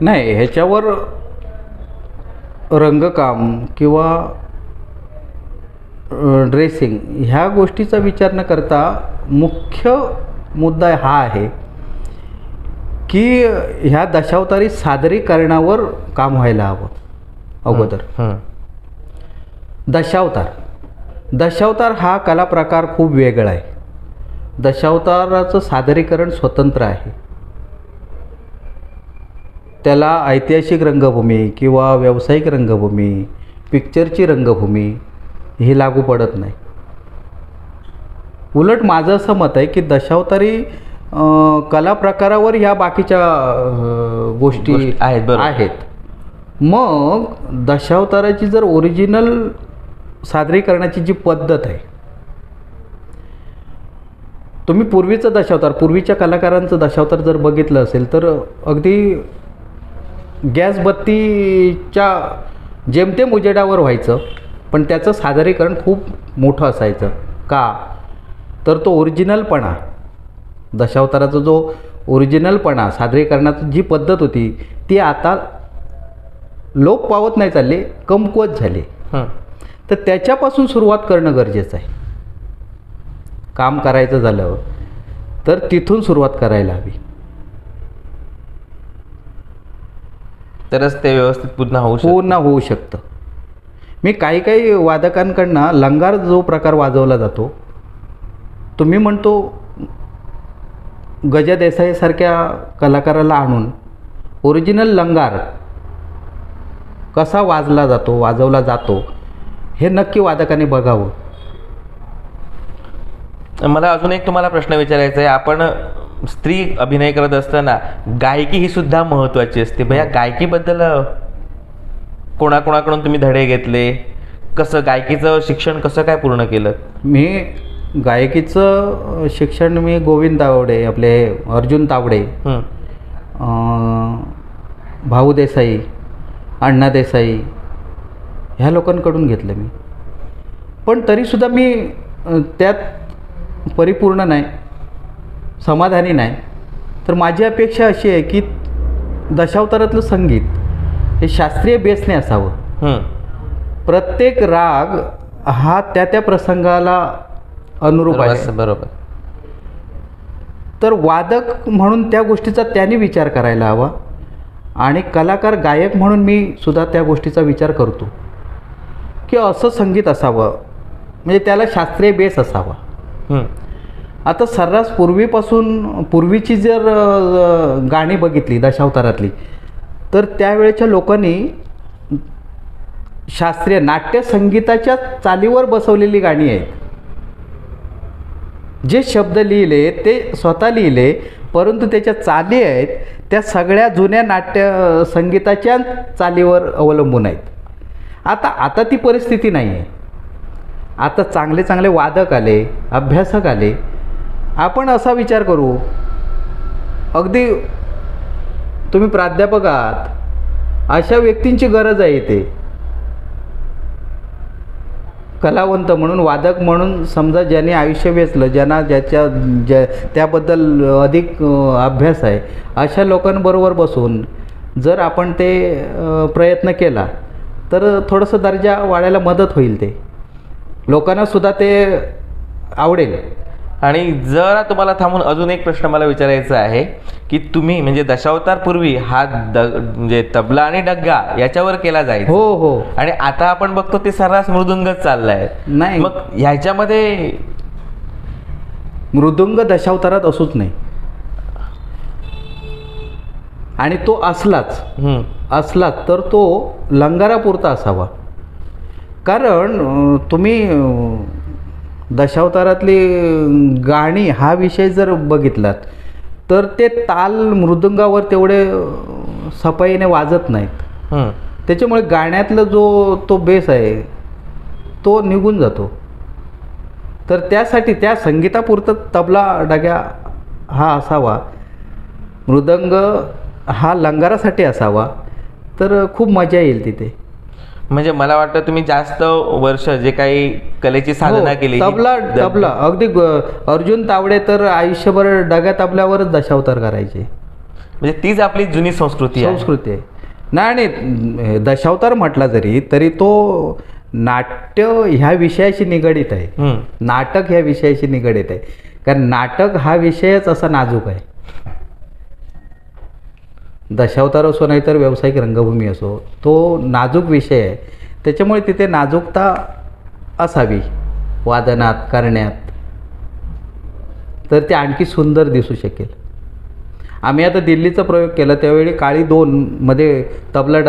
नाही, ह्याच्यावर रंगकाम किंवा ड्रेसिंग ह्या गोष्टीचा विचार न करता मुख्य मुद्दा हा आहे की ह्या दशावतारी सादरीकरणावर काम व्हायला हवं अगोदर. दशावतार हा कला प्रकार खूप वेगळा आहे. दशावताराचं सादरीकरण स्वतंत्र आहे. त्याला ऐतिहासिक रंगभूमी किंवा व्यावसायिक रंगभूमी, पिक्चरची रंगभूमी ही लागू पडत नाही. उलट माझं असं मत आहे की दशावतारी कला प्रकारावर ह्या बाकीच्या गोष्टी आहेत. मग दशावताराची जर ओरिजिनल सादरीकरणाची जी पद्धत आहे, तुम्ही पूर्वीचं दशावतार, पूर्वीच्या कलाकारांचं दशावतार जर बघितलं असेल तर अगदी गॅस बत्तीच्या जेमतेम उजेडावर व्हायचं, पण त्याचं सादरीकरण खूप मोठं असायचं. का तर तो ओरिजिनलपणा, दशावताराचा जो ओरिजिनलपणा, सादरीकरणाची जी पद्धत होती ती आता लोप पावत नाही चालली, कमकुवत झाली. तर त्याच्यापासून सुरुवात करणं गरजेचं आहे. काम करायचं झालं तर तिथून सुरुवात करायला हवी, तरच ते व्यवस्थित पुन्हा होऊ शकतं. मी काही वादकांकडनं लंगार जो प्रकार वाजवला जातो, तुम्ही म्हणतो गजा देसाईसारख्या कलाकाराला आणून ओरिजिनल लंगार कसा वाजवला जातो हे नक्की वादकाने बघावं. मला अजून एक तुम्हाला प्रश्न विचारायचा आहे. आपण स्त्री अभिनय करत असताना गायकी ही सुद्धा महत्त्वाची असते. भैया, गायकीबद्दल कोणाकोणाकडून तुम्ही धडे घेतले? कसं गायकीचं शिक्षण कसं काय पूर्ण केलं? मी गायकीचं शिक्षण मी गोविंद तावडे, आपले अर्जुन तावडे, हं. भाऊ देसाई, अण्णा देसाई ह्या लोकांकडून घेतलं मी. पण तरीसुद्धा मी त्यात परिपूर्ण नाही, समाधानी नाही. तर माझी अपेक्षा अशी आहे की दशावतारातलं संगीत हे शास्त्रीय बेसने असावं. हं. प्रत्येक राग हा त्या प्रसंगाला अनुरूप आहे. बरोबर. तर वादक म्हणून त्या गोष्टीचा त्यांनी विचार करायला हवा आणि कलाकार गायक म्हणून मी सुद्धा त्या गोष्टीचा विचार करतो की असं संगीत असावं, म्हणजे त्याला शास्त्रीय बेस असावा. हं. आता सर्रास पूर्वीची जर गाणी बघितली दशावतारातली, तर त्यावेळेच्या लोकांनी शास्त्रीय नाट्य संगीताच्या चालीवर बसवलेली गाणी आहेत. जे शब्द लिहिले ते स्वतः लिहिले, परंतु त्याच्या चाली आहेत त्या सगळ्या जुन्या नाट्य संगीताच्या चालीवर अवलंबून आहेत. आता ती परिस्थिती नाही आहे. आता चांगले चांगले वादक आले, अभ्यासक आले. आपण असा विचार करू, अगदी तुम्ही प्राध्यापक आहात, अशा व्यक्तींची गरज आहे इथे. कलावंत म्हणून, वादक म्हणून, समजा ज्याने आयुष्य वेचलं, त्याबद्दल अधिक अभ्यास आहे, अशा लोकांबरोबर बसून जर आपण ते प्रयत्न केला तर थोडंसं दर्जा वाढायला मदत होईल. ते लोकांनासुद्धा ते आवडेल. आणि जरा तुम्हाला थांबून अजून एक प्रश्न मला विचारायचा आहे की तुम्ही म्हणजे दशावतार पूर्वी हा म्हणजे तबला आणि डग्गा याच्यावर केला जायचा. हो. आणि आता आपण बघतो ते सर्रास मृदुंगच चाललाय. नाही, मग ह्याच्यामध्ये मृदुंग दशावतारात असूच नाही. आणि तो असलाच तर तो लंगारापुरता असावा. कारण तुम्ही दशावतारातली गाणी हा विषय जर बघितलात तर ते ताल मृदुंगावर तेवढे सफाईने वाजत नाहीत. त्याच्यामुळे गाण्यातलं तो बेस आहे तो निघून जातो. तर त्यासाठी त्या संगीतापुरतं तबला डग्या हा असावा, मृदंग हा लंगारासाठी असावा, तर खूप मजा येईल तिथे. म्हणजे मला वाटतं तुम्ही जास्त वर्ष जे काही कलेची साधना केली, तबला अगदी अर्जुन तावडे तर आयुष्यभर डग्या तबल्यावरच दशावतार करायचे. म्हणजे तीच आपली जुनी संस्कृती आहे. नाही, दशावतार म्हटला तरी तो नाट्य ह्या विषयाशी निगडीत आहे. नाटक ह्या विषयाशी निगडीत आहे. कारण नाटक हा विषयच असा नाजूक आहे. दशावतार असो नाही तर व्यावसायिक रंगभूमी असो, तो नाजूक विषय आहे. त्याच्यामुळे तिथे नाजूकता असावी वादनात, करण्यात, तर ते आणखी सुंदर दिसू शकेल. आम्ही आता दिल्लीचा प्रयोग केला, त्यावेळी काळी 2 मध्ये तबला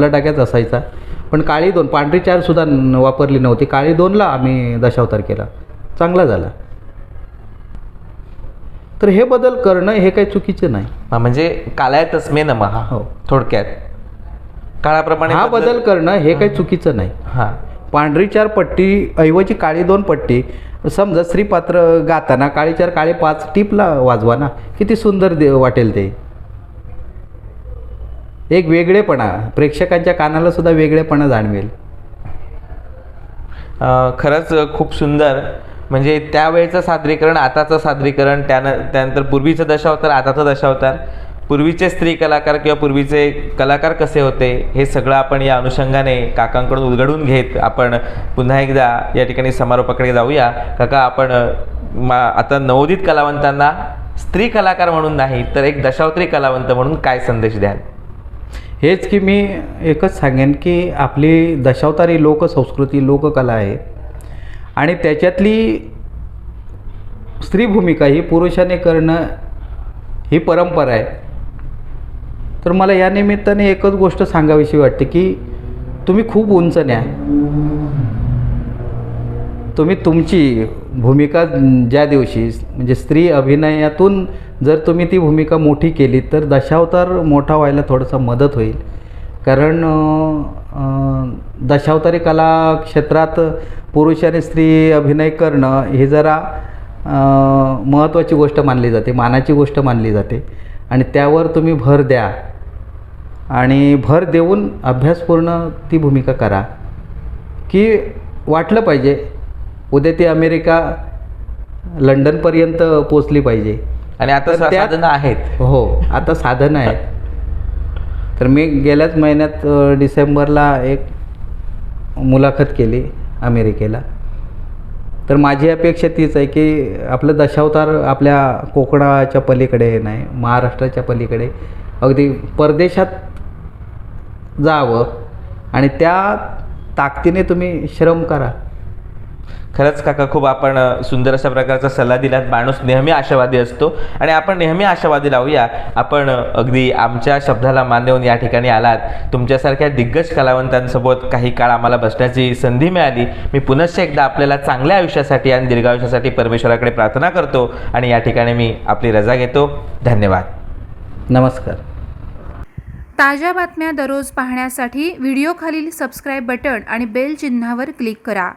डाग्याच असायचा. पण काळी 2, पांढरी 4 सुद्धा वापरली नव्हती. काळी 2ला आम्ही दशावतार केला, चांगला झाला. तर हे बदल करणं हे काही चुकीचं नाही. म्हणजे कालाय तस्मे नमः. हो, थोडक्यात काळाप्रमाणे हा बदल करणं हे काही चुकीचं नाही. पांढरी 4 पट्टी ऐवजी काळी 2 पट्टी, समजा श्रीपात्र गाताना काळी 4 काळी 5 टिपला वाजवा ना, किती सुंदर वाटेल ते. एक वेगळेपणा, प्रेक्षकांच्या कानाला सुद्धा वेगळेपणा जाणवेल. खरंच खूप सुंदर. म्हणजे त्यावेळेचं सादरीकरण, आताचं सादरीकरण, त्यानंतर पूर्वीचं दशावतार, आताचं दशावतार, पूर्वीचे स्त्री कलाकार किंवा पूर्वीचे कलाकार कसे होते, हे सगळं आपण या अनुषंगाने काकांकडून उलगडून घेत आपण पुन्हा एकदा या ठिकाणी समारोपाकडे जाऊया. काका, आपण आता नवोदित कलावंतांना स्त्री कलाकार म्हणून नाही तर एक दशावतारी कलावंत म्हणून काय संदेश द्याल? हेच की मी एकच सांगेन की आपली दशावतारी लोकसंस्कृती, लोककला आहे आणि त्याच्यातली स्त्री भूमिका ही पुरुषाने करणं ही परंपरा आहे. तर मला या निमित्ताने एकच गोष्ट सांगावीशी वाटते की तुम्ही खूप उंच न्या. तुम्ही तुमची भूमिका ज्या दिवशी म्हणजे स्त्री अभिनयातून जर तुम्ही ती भूमिका मोठी केली तर दशावतार मोठा व्हायला थोडंसं मदत होईल. कारण दशावतारी कला क्षेत्रात पुरुष आणि स्त्री अभिनय करणं ही जरा महत्त्वाची गोष्ट मानली जाते, मानाची गोष्ट मानली जाते आणि त्यावर तुम्ही भर द्या आणि भर देऊन अभ्यासपूर्ण ती भूमिका करा की वाटलं पाहिजे उद्या ती अमेरिका लंडनपर्यंत पोचली पाहिजे. आणि आता तर त्यात- साधनं आहेत. हो, आता साधनं आहेत. तर मी गेल्याच महिन्यात डिसेंबरला एक मुलाखत केली अमेरिकेला. तर माझी अपेक्षा तीच आहे की आपलं दशावतार आपल्या कोकणाच्या पलीकडे नाही, महाराष्ट्राच्या पलीकडे अगदी परदेशात जावं आणि त्या ताकदीने तुम्ही श्रम करा. खरंच काका, खूप आपण सुंदर अशा प्रकारचा सल्ला दिलात. माणूस नेहमी आशावादी असतो आणि आपण नेहमी आशावादी राहूया. आपण अगदी आमच्या शब्दाला मान देऊन या ठिकाणी आलात. तुमच्यासारख्या दिग्गज कलावंतांसोबत काही काळ आम्हाला बसण्याची संधी मिळाली. मी पुनश्च एकदा आपल्याला चांगल्या आयुष्यासाठी आणि दीर्घायुष्यासाठी परमेश्वराकडे प्रार्थना करतो आणि या ठिकाणी मी आपली रजा घेतो. धन्यवाद. नमस्कार. ताज्या बातम्या दररोज पाहण्यासाठी व्हिडिओखालील सबस्क्राईब बटण आणि बेल चिन्हावर क्लिक करा.